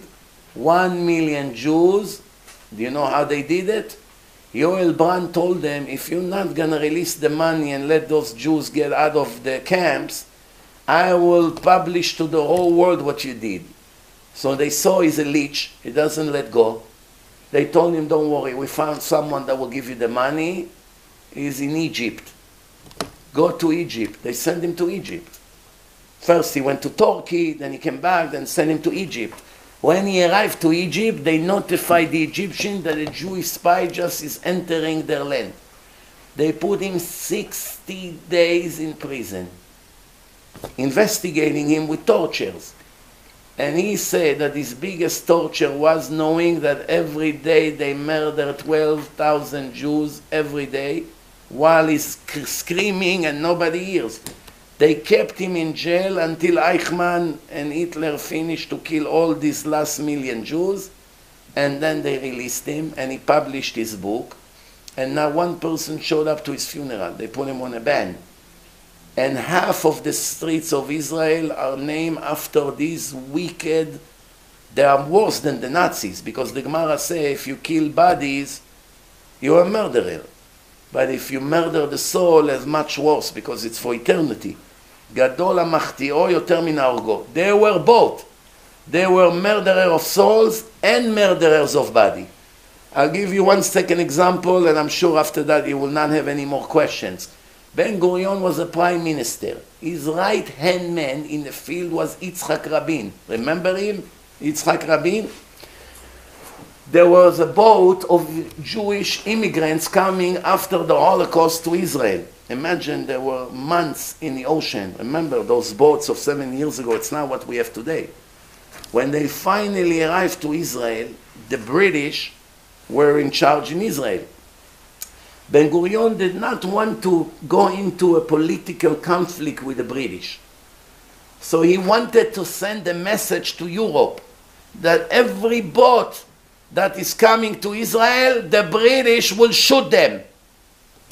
1 million Jews. Do you know how they did it? Yoel Brand told them, if you're not going to release the money and let those Jews get out of the camps, I will publish to the whole world what you did. So they saw he's a leech. He doesn't let go. They told him, don't worry, we found someone that will give you the money. He's in Egypt. Go to Egypt. They sent him to Egypt. First he went to Turkey, then he came back, then sent him to Egypt. When he arrived to Egypt, they notified the Egyptians that a Jewish spy just is entering their land. They put him 60 days in prison, investigating him with tortures. And he said that his biggest torture was knowing that every day they murder 12,000 Jews every day while he's screaming and nobody hears. They kept him in jail until Eichmann and Hitler finished to kill all these last 1,000,000 Jews, and then they released him and he published his book, and not 1 person showed up to his funeral. They put him on a ban. And half of the streets of Israel are named after these wicked, they are worse than the Nazis, because the Gemara says if you kill bodies, you're a murderer. But if you murder the soul, it's much worse, because it's for eternity. Gadol HaMachti'o yoter min ha'orgo. They were both. They were murderers of souls and murderers of body. I'll give you 1 second example, and I'm sure after that you will not have any more questions. Ben Gurion was a prime minister. His right-hand man in the field was Yitzhak Rabin. Remember him? Yitzhak Rabin? There was a boat of Jewish immigrants coming after the Holocaust to Israel. Imagine there were months in the ocean. Remember those boats of 7 years ago? It's not what we have today. When they finally arrived to Israel, the British were in charge in Israel. Ben Gurion did not want to go into a political conflict with the British. So he wanted to send a message to Europe that every boat that is coming to Israel, the British will shoot them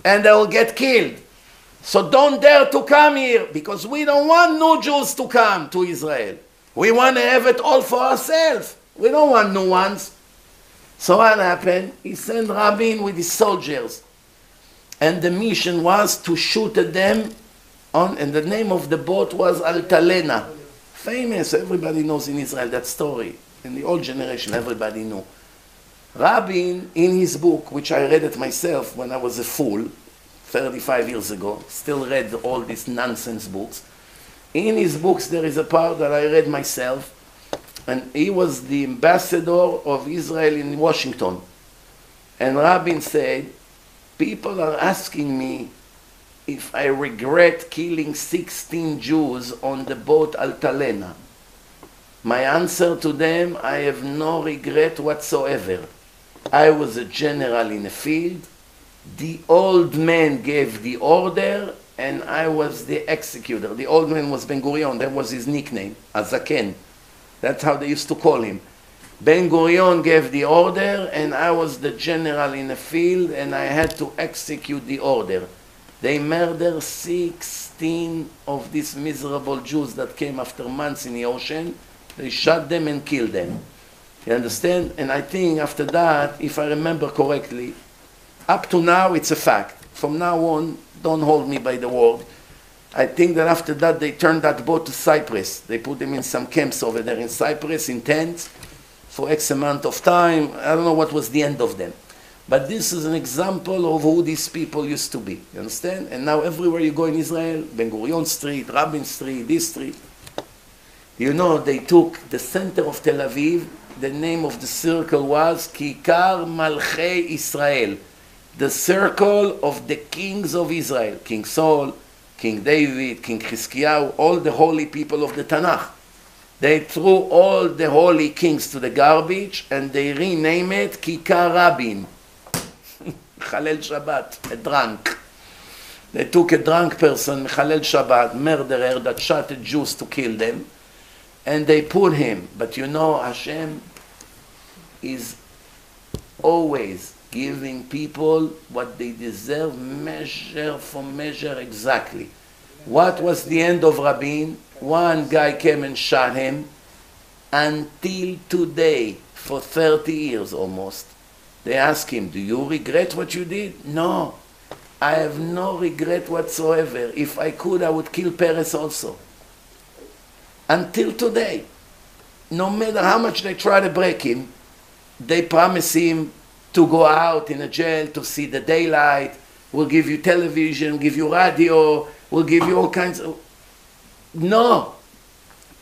and they will get killed. So don't dare to come here, because we don't want new Jews to come to Israel. We want to have it all for ourselves. We don't want new ones. So what happened? He sent Rabin with his soldiers. And the mission was to shoot at them, and the name of the boat was Altalena. Famous, everybody knows in Israel that story. In the old generation, everybody knew. Rabin, in his book, which I read it myself when I was a fool, 35 years ago, still read all these nonsense books. In his books there is a part that I read myself, and he was the ambassador of Israel in Washington. And Rabin said, people are asking me if I regret killing 16 Jews on the boat Altalena. My answer to them, I have no regret whatsoever. I was a general in the field. The old man gave the order, and I was the executor. The old man was Ben Gurion. That was his nickname, Azaken. That's how they used to call him. Ben Gurion gave the order, and I was the general in the field, and I had to execute the order. They murdered 16 of these miserable Jews that came after months in the ocean. They shot them and killed them. You understand? And I think after that, if I remember correctly, up to now it's a fact. From now on, don't hold me by the word. I think that after that they turned that boat to Cyprus. They put them in some camps over there in Cyprus, in tents, for X amount of time. I don't know what was the end of them. But this is an example of who these people used to be. You understand? And now everywhere you go in Israel, Ben Gurion Street, Rabin Street, this street, you know, they took the center of Tel Aviv. The name of the circle was Kikar Malchei Israel, the circle of the kings of Israel. King Saul, King David, King Chizkiyahu, all the holy people of the Tanakh. They threw all the holy kings to the garbage and they renamed it Kikar Rabin. Chalel Shabbat, a drunk. They took a drunk person, Chalel Shabbat, murderer that shot at Jews to kill them, and they put him. But you know, Hashem is always giving people what they deserve, measure for measure exactly. What was the end of Rabin? One guy came and shot him. Until today, for 30 years almost, they ask him, do you regret what you did? No, I have no regret whatsoever. If I could, I would kill Peres also. Until today, no matter how much they try to break him, they promise him to go out in a jail to see the daylight. We'll give you television, give you radio, we'll give you all kinds of... No.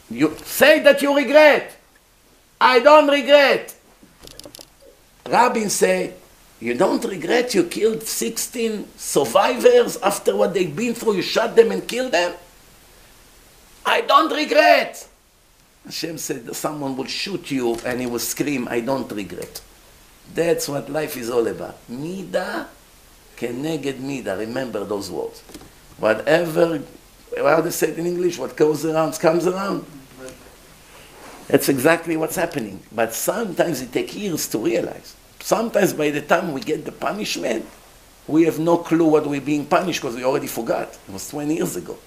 You say that you regret. I don't regret. Rabin said, you don't regret you killed 16 survivors after what they've been through, you shot them and killed them? I don't regret. Hashem said someone will shoot you and he will scream, I don't regret. That's what life is all about. Mida keneged mida. Remember those words. Whatever, how they say it in English, what goes around comes around. That's exactly what's happening. But sometimes it takes years to realize. Sometimes by the time we get the punishment, we have no clue what we're being punished because we already forgot. It was 20 years ago.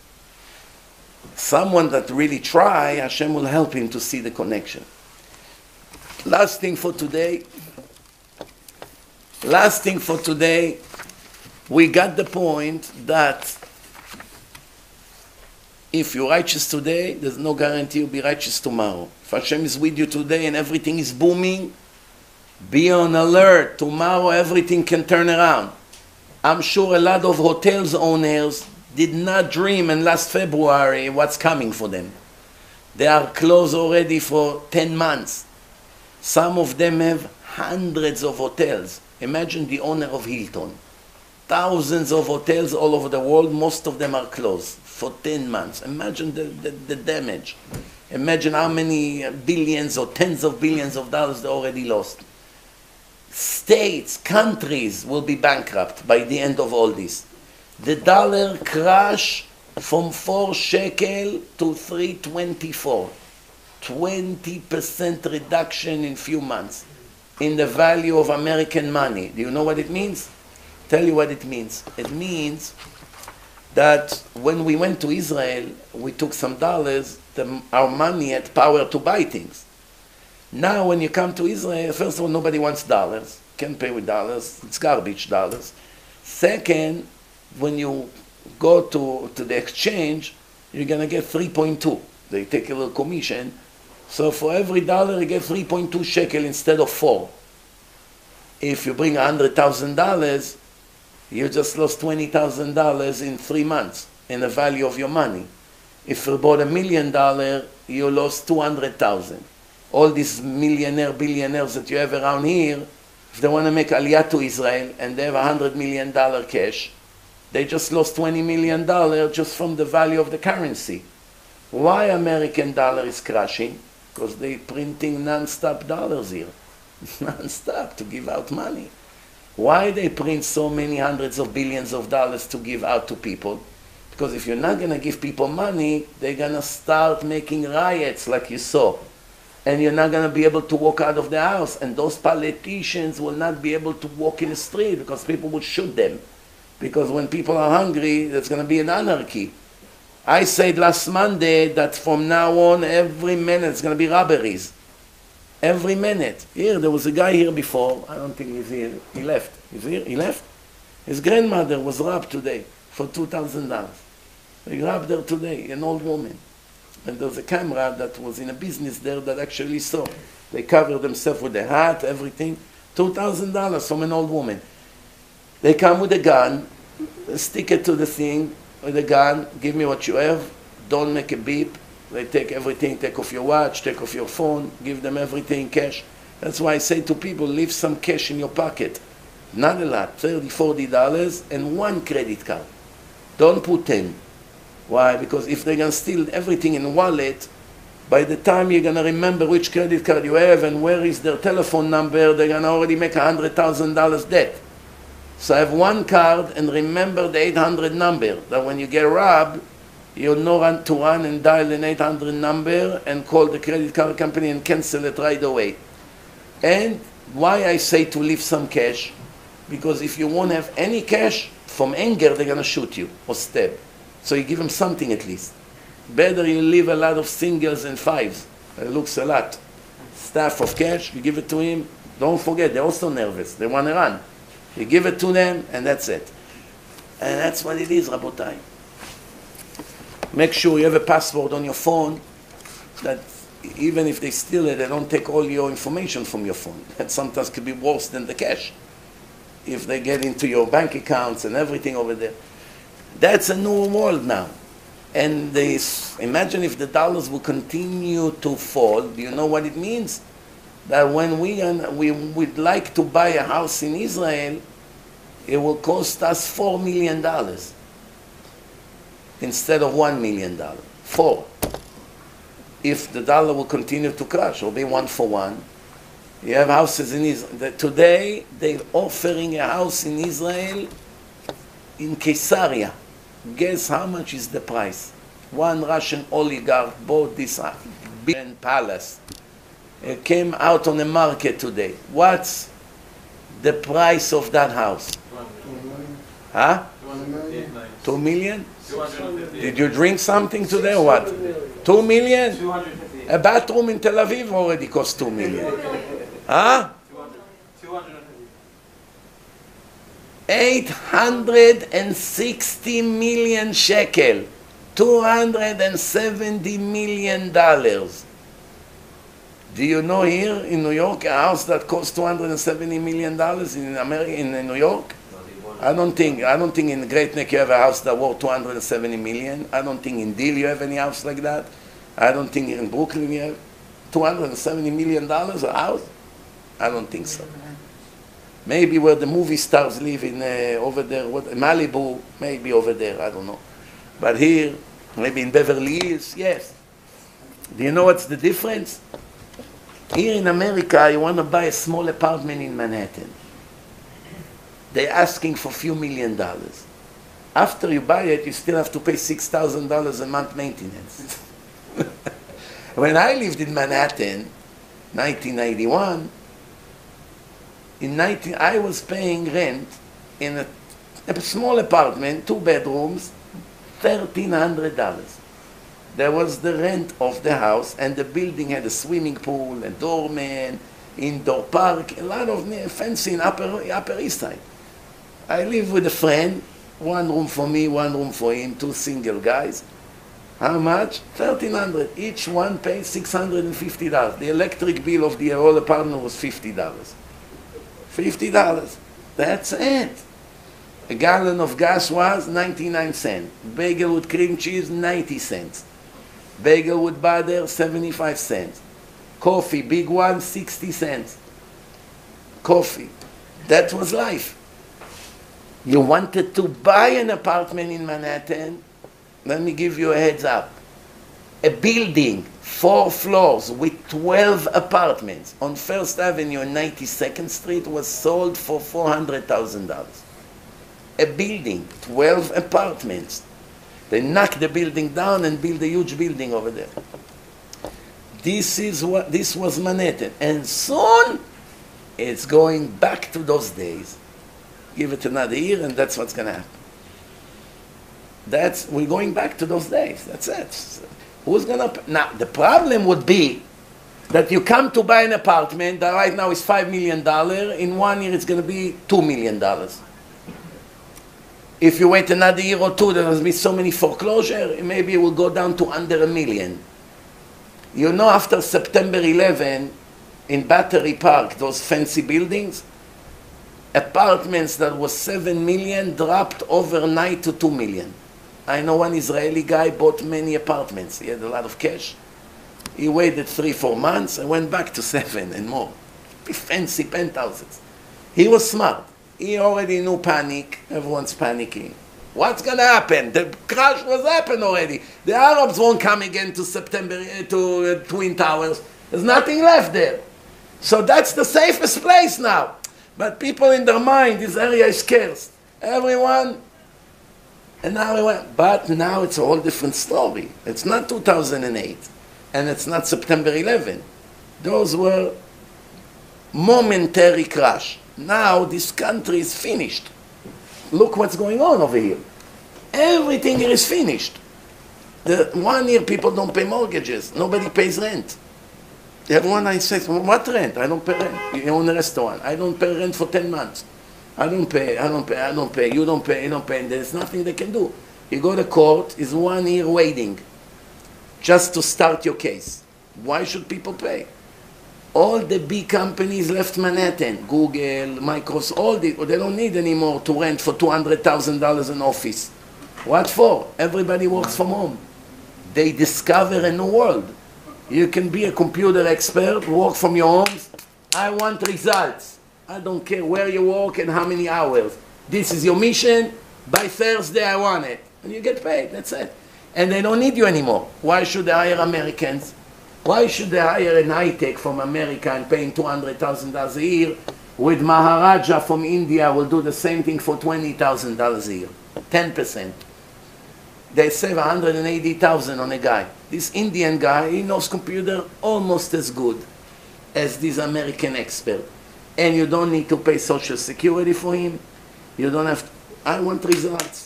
Someone that really try, Hashem will help him to see the connection. Last thing for today. We got the point that if you're righteous today, there's no guarantee you'll be righteous tomorrow. If Hashem is with you today and everything is booming, be on alert. Tomorrow everything can turn around. I'm sure a lot of hotels owners did not dream in last February what's coming for them. They are closed already for 10 months. Some of them have hundreds of hotels. Imagine the owner of Hilton. Thousands of hotels all over the world, most of them are closed for 10 months. Imagine the damage. Imagine how many billions or tens of billions of dollars they already lost. States, countries will be bankrupt by the end of all this. The dollar crashed from 4 shekel to 3.24. 20% reduction in few months in the value of American money. Do you know what it means? Tell you what it means. It means that when we went to Israel, we took some dollars, our money had power to buy things. Now when you come to Israel, first of all, nobody wants dollars. Can't pay with dollars. It's garbage dollars. Second, when you go to the exchange, you're going to get 3.2. They take a little commission. So for every dollar, you get 3.2 shekel instead of 4. If you bring $100,000, you just lost $20,000 in 3 months in the value of your money. If you bought $1 million, you lost 200,000. All these billionaires that you have around here, if they want to make aliyah to Israel and they have $100 million cash, They just lost $20 million just from the value of the currency. Why American dollar is crashing? Because they're printing non-stop dollars here. Non-stop to give out money. Why they print so many hundreds of billions of dollars to give out to people? Because if you're not going to give people money, they're going to start making riots like you saw. And you're not going to be able to walk out of the house. And those politicians will not be able to walk in the street because people will shoot them. Because when people are hungry, there's going to be an anarchy. I said last Monday that from now on, every minute it's going to be robberies. Every minute. Here, there was a guy here before. I don't think he's here. He left. He's here? He left? His grandmother was robbed today for $2,000. They robbed her today, an old woman. And there was a camera that was in a business there that actually saw. They covered themselves with a hat, everything. $2,000 from an old woman. They come with a gun, stick it to the thing with a gun, give me what you have, don't make a beep. They take everything, take off your watch, take off your phone, give them everything cash. That's why I say to people, leave some cash in your pocket. Not a lot, $30, $40, and one credit card. Don't put 10. Why? Because if they're going to steal everything in a wallet, by the time you're going to remember which credit card you have and where is their telephone number, they're going to already make $100,000 debt. So have one card and remember the 800 number, that when you get robbed, you'll know to run and dial an 800 number and call the credit card company and cancel it right away. And why I say to leave some cash? Because if you won't have any cash, from anger they're going to shoot you or stab. So you give them something at least. Better you leave a lot of singles and fives. It looks a lot. Staff of cash, you give it to him. Don't forget, they're also nervous. They want to run. You give it to them, and that's it. And that's what it is, Rabotai. Make sure you have a password on your phone that even if they steal it, they don't take all your information from your phone. That sometimes could be worse than the cash. If they get into your bank accounts and everything over there. That's a new world now. And imagine if the dollars will continue to fall. Do you know what it means? That when we would like to buy a house in Israel, it will cost us $4 million instead of $1 million. 4. If the dollar will continue to crash, it will be 1 for 1. You have houses in Israel. Today, they're offering a house in Israel in Caesarea. Guess how much is the price? One Russian oligarch bought this big palace. It came out on the market today. What's the price of that house? Huh? 2 million? Did you drink something today or what? 2 million? A bathroom in Tel Aviv already costs 2 million. Huh? 860 million shekel. $270 million. Do you know here in New York a house that costs $270 million in America, in New York? I don't think in Great Neck you have a house that worth $270 million. I don't think in Deal you have any house like that. I don't think in Brooklyn you have $270 million a house. I don't think so. Maybe where the movie stars live in over there, Malibu, maybe over there, I don't know. But here, maybe in Beverly Hills, yes. Do you know what's the difference? Here in America, you want to buy a small apartment in Manhattan. They're asking for a few $1 million. After you buy it, you still have to pay $6,000 a month maintenance. When I lived in Manhattan, 1991, I was paying rent in a small apartment, 2 bedrooms, $1,300. There was the rent of the house, and the building had a swimming pool, a doorman, indoor park, a lot of fancy in Upper East Side. I lived with a friend, 1 room for me, 1 room for him, 2 single guys. How much? $1,300. Each one paid $650. The electric bill of the whole apartment was $50. $50. That's it. A gallon of gas was 99 cents. Bagel with cream cheese, 90 cents. Bagel with butter, 75 cents. Coffee, big one, 60 cents. Coffee. That was life. You wanted to buy an apartment in Manhattan, let me give you a heads up. A building, 4 floors with 12 apartments on First Avenue and 92nd Street was sold for $400,000. A building, 12 apartments. They knocked the building down and built a huge building over there. This was Manhattan. And soon, it's going back to those days. Give it another year and that's what's going to happen. We're going back to those days. That's it. Who's going to... Now, the problem would be that you come to buy an apartment that right now is $5 million. In 1 year, it's going to be $2 million. If you wait another year or two, there will be so many foreclosures, maybe it will go down to under $1 million. You know, after September 11, in Battery Park, those fancy buildings, apartments that was $7 million dropped overnight to $2 million. I know one Israeli guy bought many apartments. He had a lot of cash. He waited 3-4 months and went back to 7 and more. Fancy penthouses. He was smart. He already knew panic. Everyone's panicking. What's going to happen? The crash was happened already. The Arabs won't come again to Twin Towers. There's nothing left there. So that's the safest place now. But people in their mind, this area is scarce. Everyone, and now everyone. But now it's a whole different story. It's not 2008, and it's not September 11. Those were momentary crash. Now this country is finished. Look what's going on over here. Everything here is finished. The 1 year people don't pay mortgages. Nobody pays rent. Everyone says, what rent? I don't pay rent. You own a restaurant. I don't pay rent for 10 months. I don't pay. You don't pay. And there's nothing they can do. You go to court, it's 1 year waiting just to start your case. Why should people pay? All the big companies left Manhattan. Google, Microsoft, they don't need anymore to rent for $200,000 an office. What for? Everybody works from home. They discover a new world. You can be a computer expert, work from your homes. I want results. I don't care where you work and how many hours. This is your mission. By Thursday, I want it. And you get paid. That's it. And they don't need you anymore. Why should they hire Americans? Why should they hire an high-tech from America and pay him $200,000 a year with Maharaja from India will do the same thing for $20,000 a year? 10%. They save $180,000 on a guy. This Indian guy, he knows computer almost as good as this American expert. And you don't need to pay Social Security for him. You don't have to. I want results.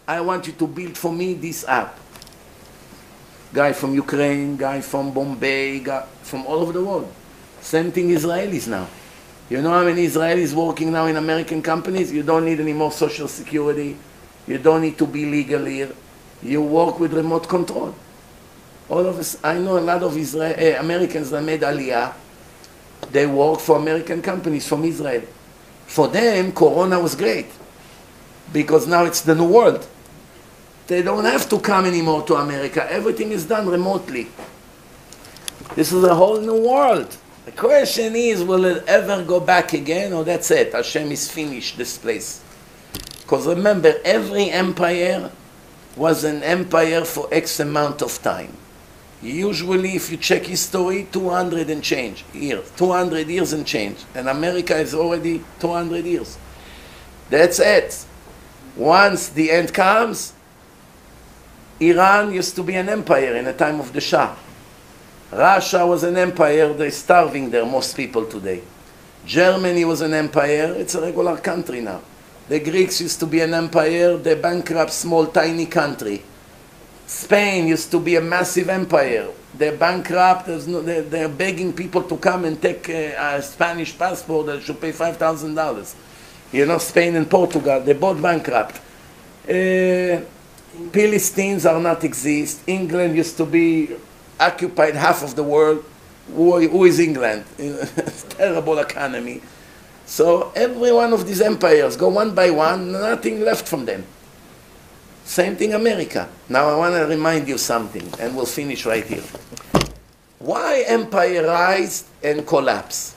I want you to build for me this app. Guy from Ukraine, guy from Bombay, guy from all over the world. Same thing Israelis now. You know how many Israelis working now in American companies? You don't need any more Social Security. You don't need to be legal here. You work with remote control. All of us, I know a lot of Americans that made Aliyah. They work for American companies from Israel. For them, Corona was great because now it's the new world. They don't have to come anymore to America. Everything is done remotely. This is a whole new world. The question is, will it ever go back again, or that's it? Hashem is finished this place. Because remember, every empire was an empire for X amount of time. Usually, if you check history, 200 and change years, 200 years and change. And America is already 200 years. That's it. Once the end comes, Iran used to be an empire in the time of the Shah. Russia was an empire, they're starving there, most people today. Germany was an empire, it's a regular country now. The Greeks used to be an empire, they bankrupt small tiny country. Spain used to be a massive empire. They're bankrupt, they're begging people to come and take a Spanish passport that should pay $5,000. You know, Spain and Portugal, they both bankrupt. Philistines are not exist. England used to be occupied half of the world. Who is England? Terrible economy. So every one of these empires go one by one, nothing left from them. Same thing America. Now I want to remind you something, and we'll finish right here. Why empire rise and collapse?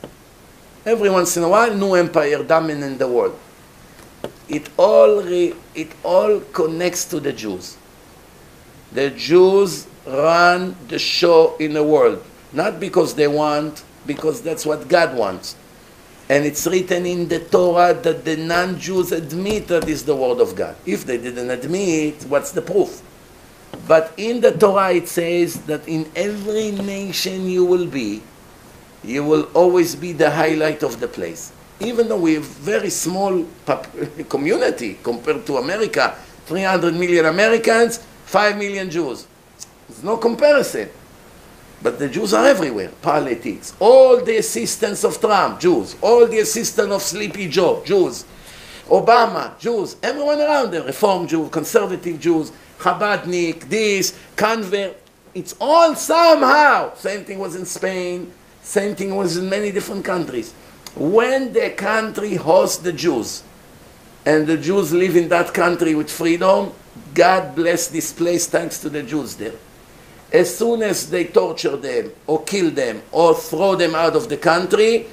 Every once in a while, new empire dominate the world. it all connects to the Jews. The Jews run the show in the world, not because they want, because that's what God wants. And it's written in the Torah that the non-Jews admit that is the word of God. If they didn't admit, what's the proof? But in the Torah it says that in every nation you will always be the highlight of the place. Even though we have very small community compared to America, 300 million Americans, 5 million Jews. There's no comparison. But the Jews are everywhere. Politics. All the assistants of Trump, Jews. All the assistants of Sleepy Joe, Jews. Obama, Jews. Everyone around them. Reform Jews, conservative Jews, Chabadnik, this, convert. It's all somehow. Same thing was in Spain. Same thing was in many different countries. When the country hosts the Jews, and the Jews live in that country with freedom, God bless this place thanks to the Jews there. As soon as they torture them, or kill them, or throw them out of the country,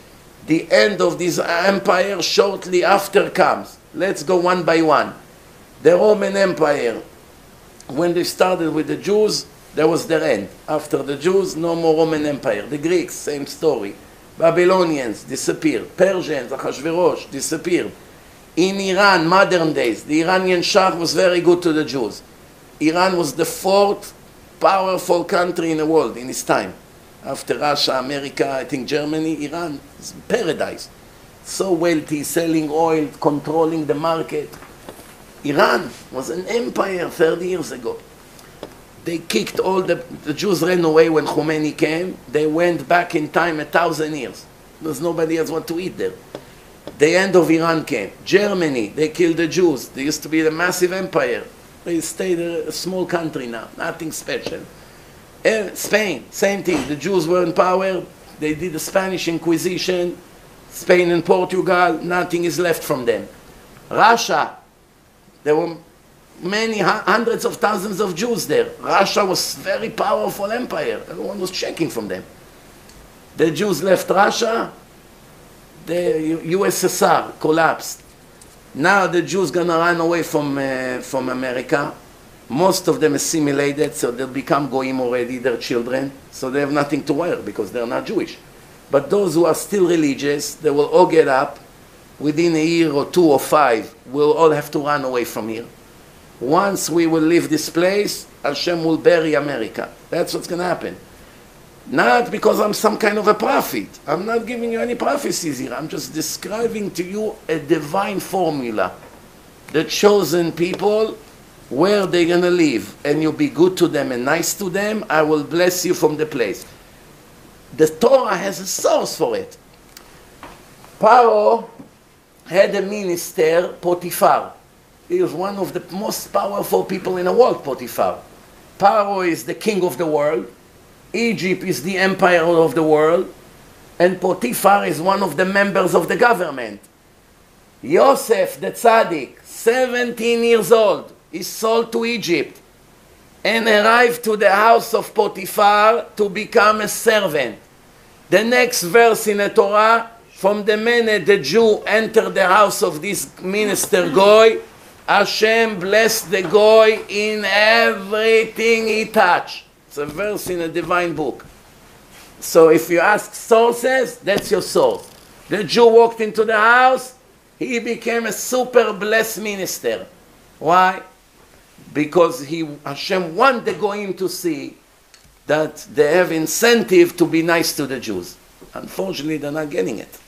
the end of this empire shortly after comes. Let's go one by one. The Roman Empire, when they started with the Jews, that was their end. After the Jews, no more Roman Empire. The Greeks, same story. Babylonians disappeared. Persians, Ahasuerus disappeared. In Iran, modern days, the Iranian Shah was very good to the Jews. Iran was the fourth powerful country in the world in his time. After Russia, America, I think Germany, Iran is paradise. So wealthy, selling oil, controlling the market. Iran was an empire 30 years ago. They kicked all the Jews ran away when Khomeini came. They went back in time 1,000 years. There's nobody else want to eat there. The end of Iran came. Germany, they killed the Jews. They used to be a massive empire. They stayed a small country now, nothing special. Spain, same thing. The Jews were in power. They did the Spanish Inquisition. Spain and Portugal, nothing is left from them. Russia, there were many hundreds of thousands of Jews there. Russia was a very powerful empire. Everyone was checking from them. The Jews left Russia. The USSR collapsed. Now the Jews gonna run away from America. Most of them assimilated, so they'll become goyim already, their children. So they have nothing to wear because they're not Jewish. But those who are still religious, they will all get up. Within a year or 2 or 5, we'll all have to run away from here. Once we will leave this place, Hashem will bury America. That's what's going to happen. Not because I'm some kind of a prophet. I'm not giving you any prophecies here. I'm just describing to you a divine formula. The chosen people, where they're going to live, and you be good to them and nice to them, I will bless you from the place. The Torah has a source for it. Paro had a minister, Potiphar. He was one of the most powerful people in the world, Potiphar. Paro is the king of the world. Egypt is the empire of the world. And Potiphar is one of the members of the government. Yosef, the tzaddik, 17 years old, is sold to Egypt and arrived to the house of Potiphar to become a servant. The next verse in the Torah, from the minute the Jew entered the house of this minister Goy, Hashem blessed the Goy in everything he touched. It's a verse in a divine book. So if you ask sources, that's your source. The Jew walked into the house, he became a super blessed minister. Why? Because Hashem wanted the Goyim to see that they have incentive to be nice to the Jews. Unfortunately, they're not getting it.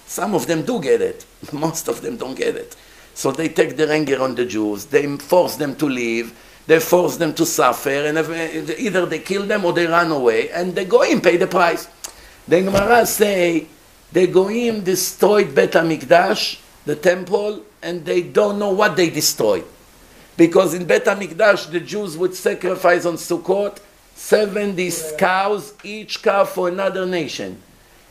Some of them do get it. Most of them don't get it. So they take their anger on the Jews. They force them to leave. They force them to suffer. And either they kill them or they run away. And the Goyim pay the price. The Gemara say, the Goyim destroyed Bet HaMikdash, the temple, and they don't know what they destroyed. Because in Bet HaMikdash, the Jews would sacrifice on Sukkot 70 cows, each cow for another nation.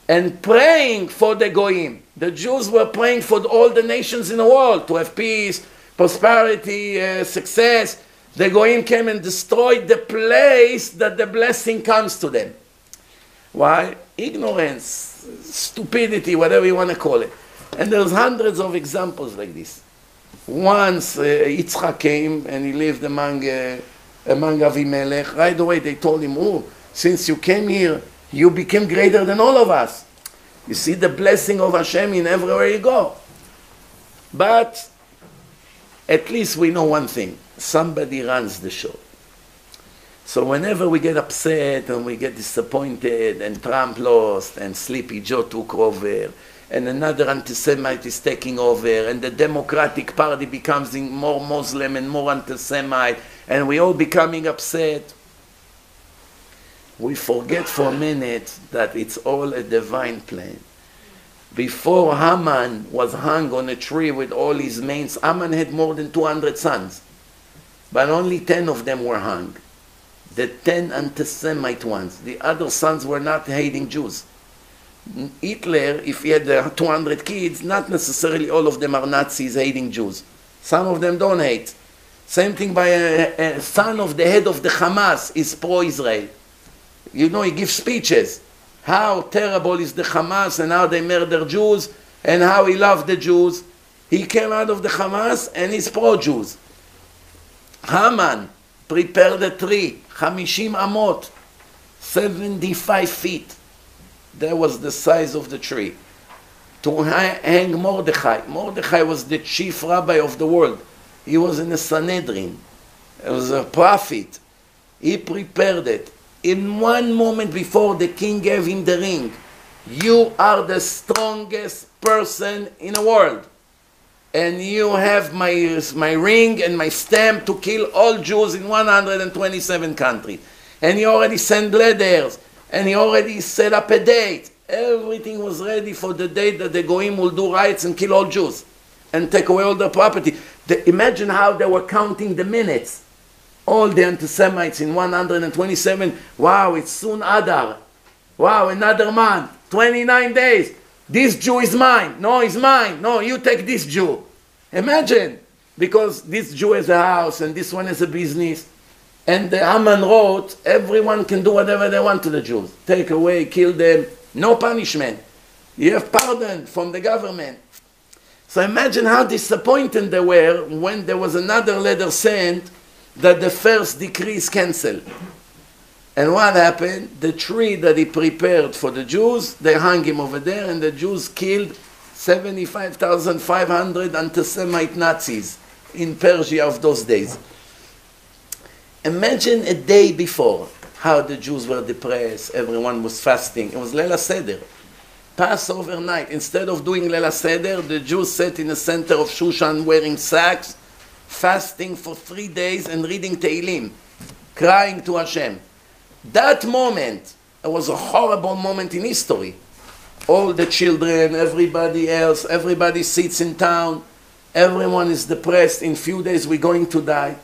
And praying for the Goyim. The Jews were praying for all the nations in the world to have peace, prosperity, success. The Goyim came and destroyed the place that the blessing comes to them. Why? Ignorance, stupidity, whatever you want to call it. And there's hundreds of examples like this. Once Yitzchak came and he lived among Avimelech, right away they told him, oh, since you came here, you became greater than all of us. You see the blessing of Hashem in everywhere you go. But at least we know one thing. Somebody runs the show. So whenever we get upset and we get disappointed and Trump lost and Sleepy Joe took over and another anti-Semite is taking over and the Democratic Party becomes more Muslim and more anti-Semite and we all becoming upset, we forget for a minute that it's all a divine plan. Before Haman was hung on a tree with all his mates, Haman had more than 200 sons, but only 10 of them were hung. The 10 anti-Semite ones. The other sons were not hating Jews. Hitler, if he had 200 kids, not necessarily all of them are Nazis hating Jews. Some of them don't hate. Same thing by a son of the head of the Hamas is pro-Israel. You know, he gives speeches. How terrible is the Hamas and how they murder Jews and how he loved the Jews. He came out of the Hamas and he's pro-Jews. Haman prepared a tree, 50 amot, 75 feet. That was the size of the tree. To hang Mordechai. Mordechai was the chief rabbi of the world. He was in the Sanhedrin. He was a prophet. He prepared it. In one moment before the king gave him the ring, you are the strongest person in the world. And you have my ring and my stamp to kill all Jews in 127 countries. And he already sent letters. And he already set up a date. Everything was ready for the date that the Goyim will do riots and kill all Jews. And take away all their property. Imagine how they were counting the minutes. All the anti-Semites in 127. Wow, it's soon Adar. Wow, another month. 29 days. This Jew is mine. No, he's mine. No, you take this Jew. Imagine. Because this Jew has a house and this one has a business. And the Haman wrote, everyone can do whatever they want to the Jews. Take away, kill them. No punishment. You have pardon from the government. So imagine how disappointed they were when there was another letter sent that the first decree is cancelled. And what happened? The tree that he prepared for the Jews, they hung him over there, and the Jews killed 75,500 anti-Semite Nazis in Persia of those days. Imagine a day before how the Jews were depressed, everyone was fasting. It was Leila Seder. Passover night. Instead of doing Leila Seder, the Jews sat in the center of Shushan wearing sacks, fasting for 3 days and reading Tehillim, crying to Hashem. That moment, it was a horrible moment in history. All the children, everybody else, everybody sits in town, everyone is depressed. In few days we're going to die.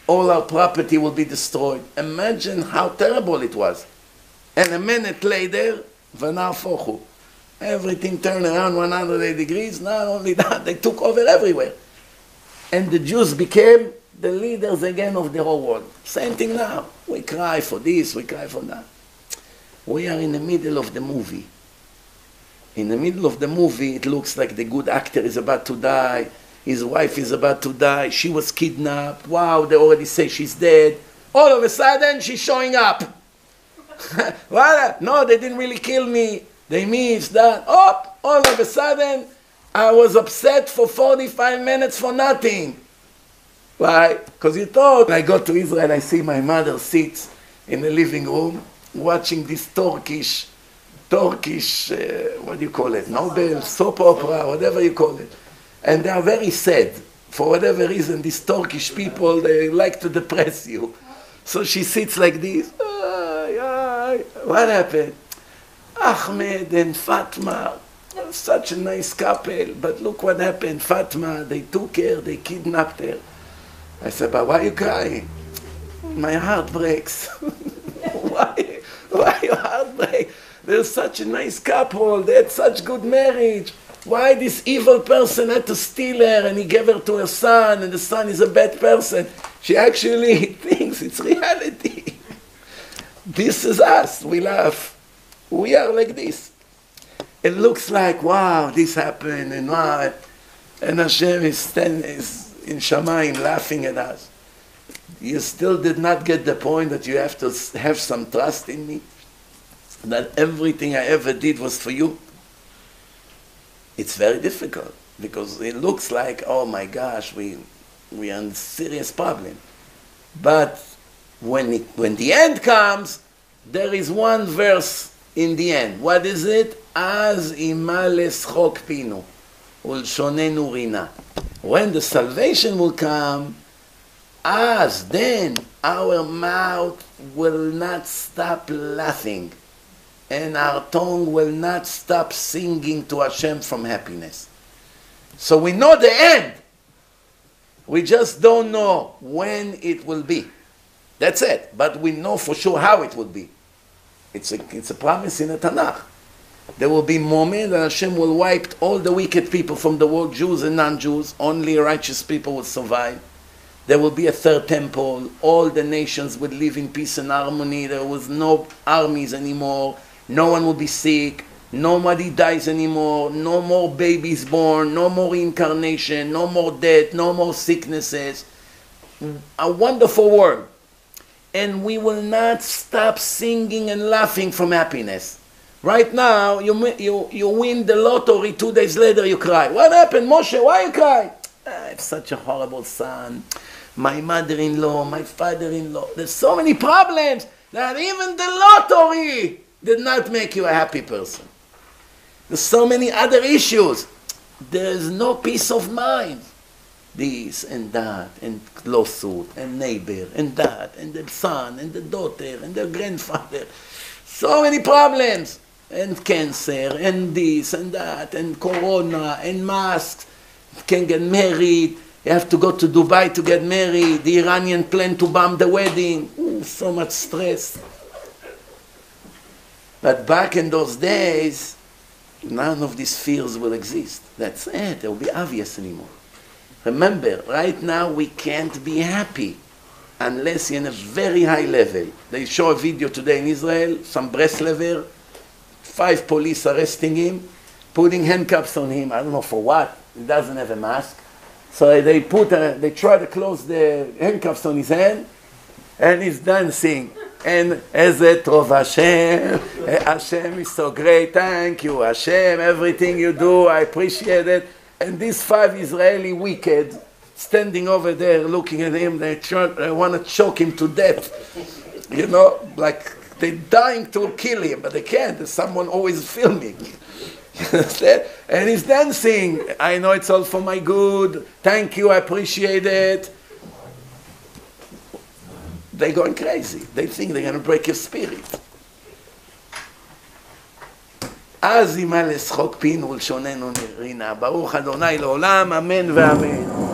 All our property will be destroyed. Imagine how terrible it was. And a minute later, v'nafochu. Everything turned around 180 degrees. Not only that, they took over everywhere. And the Jews became the leaders again of the whole world. Same thing now. We cry for this, we cry for that. We are in the middle of the movie. In the middle of the movie, it looks like the good actor is about to die. His wife is about to die. She was kidnapped. Wow, they already say she's dead. All of a sudden, she's showing up. What? No, they didn't really kill me. They missed that. Oh, all of a sudden, I was upset for 45 minutes for nothing. Why? Because you thought, when I go to Israel, I see my mother sits in the living room watching this Turkish, what do you call it? Nobel, soap opera, whatever you call it. And they are very sad. For whatever reason, these Turkish people, they like to depress you. So she sits like this. What happened? Ahmed and Fatma, such a nice couple, but look what happened. Fatma, they took her, they kidnapped her. I said, but why are you crying? My heart breaks. Why your heart breaks? They're such a nice couple, they had such good marriage. Why this evil person had to steal her and he gave her to her son and the son is a bad person? She actually thinks it's reality. This is us, we laugh. We are like this. It looks like, wow, this happened and what. And Hashem is in Shamayim laughing at us. You still did not get the point that you have to have some trust in me? That everything I ever did was for you? It's very difficult, because it looks like, oh my gosh, we are in serious problem. But when the end comes, there is one verse in the end. What is it? Az imales chok pinu, ulshonenu rina. When the salvation will come, then our mouth will not stop laughing, and our tongue will not stop singing to Hashem from happiness. So we know the end. We just don't know when it will be. That's it. But we know for sure how it will be. It's a promise in the Tanakh. There will be a moment that Hashem will wipe all the wicked people from the world, Jews and non-Jews. Only righteous people will survive. There will be a third temple. All the nations would live in peace and harmony. There was no armies anymore. No one will be sick. Nobody dies anymore. No more babies born. No more reincarnation. No more death. No more sicknesses. A wonderful world. And we will not stop singing and laughing from happiness. Right now, you win the lottery, 2 days later you cry. What happened, Moshe? Why you cry? I have such a horrible son. My mother-in-law, my father-in-law. There's so many problems that even the lottery did not make you a happy person. There's so many other issues. There is no peace of mind. This and that, and lawsuit, and neighbor, and that, and the son, and the daughter, and the grandfather. So many problems. And cancer, and this, and that, and corona, and masks. You can't get married. You have to go to Dubai to get married. The Iranian plan to bomb the wedding. Ooh, so much stress. But back in those days, none of these fears will exist. That's it. It will be obvious anymore. Remember, right now we can't be happy unless you're in a very high level. They show a video today in Israel, some Breslever, 5 police arresting him, putting handcuffs on him. I don't know for what. He doesn't have a mask. So they try to close the handcuffs on his hand, and he's dancing. And Eze Tov Hashem, Hashem is so great, thank you Hashem, everything you do, I appreciate it. And these 5 Israeli wicked standing over there looking at him, they want to choke him to death. You know, like they're dying to kill him, but they can't. There's someone always filming. You understand? And he's dancing. I know it's all for my good. Thank you, I appreciate it. They're going crazy. They think they're going to break your spirit. אז ימלא שחוק פינו ולשוננו נרינה. ברוך אדוני לעולם, אמן ואמן.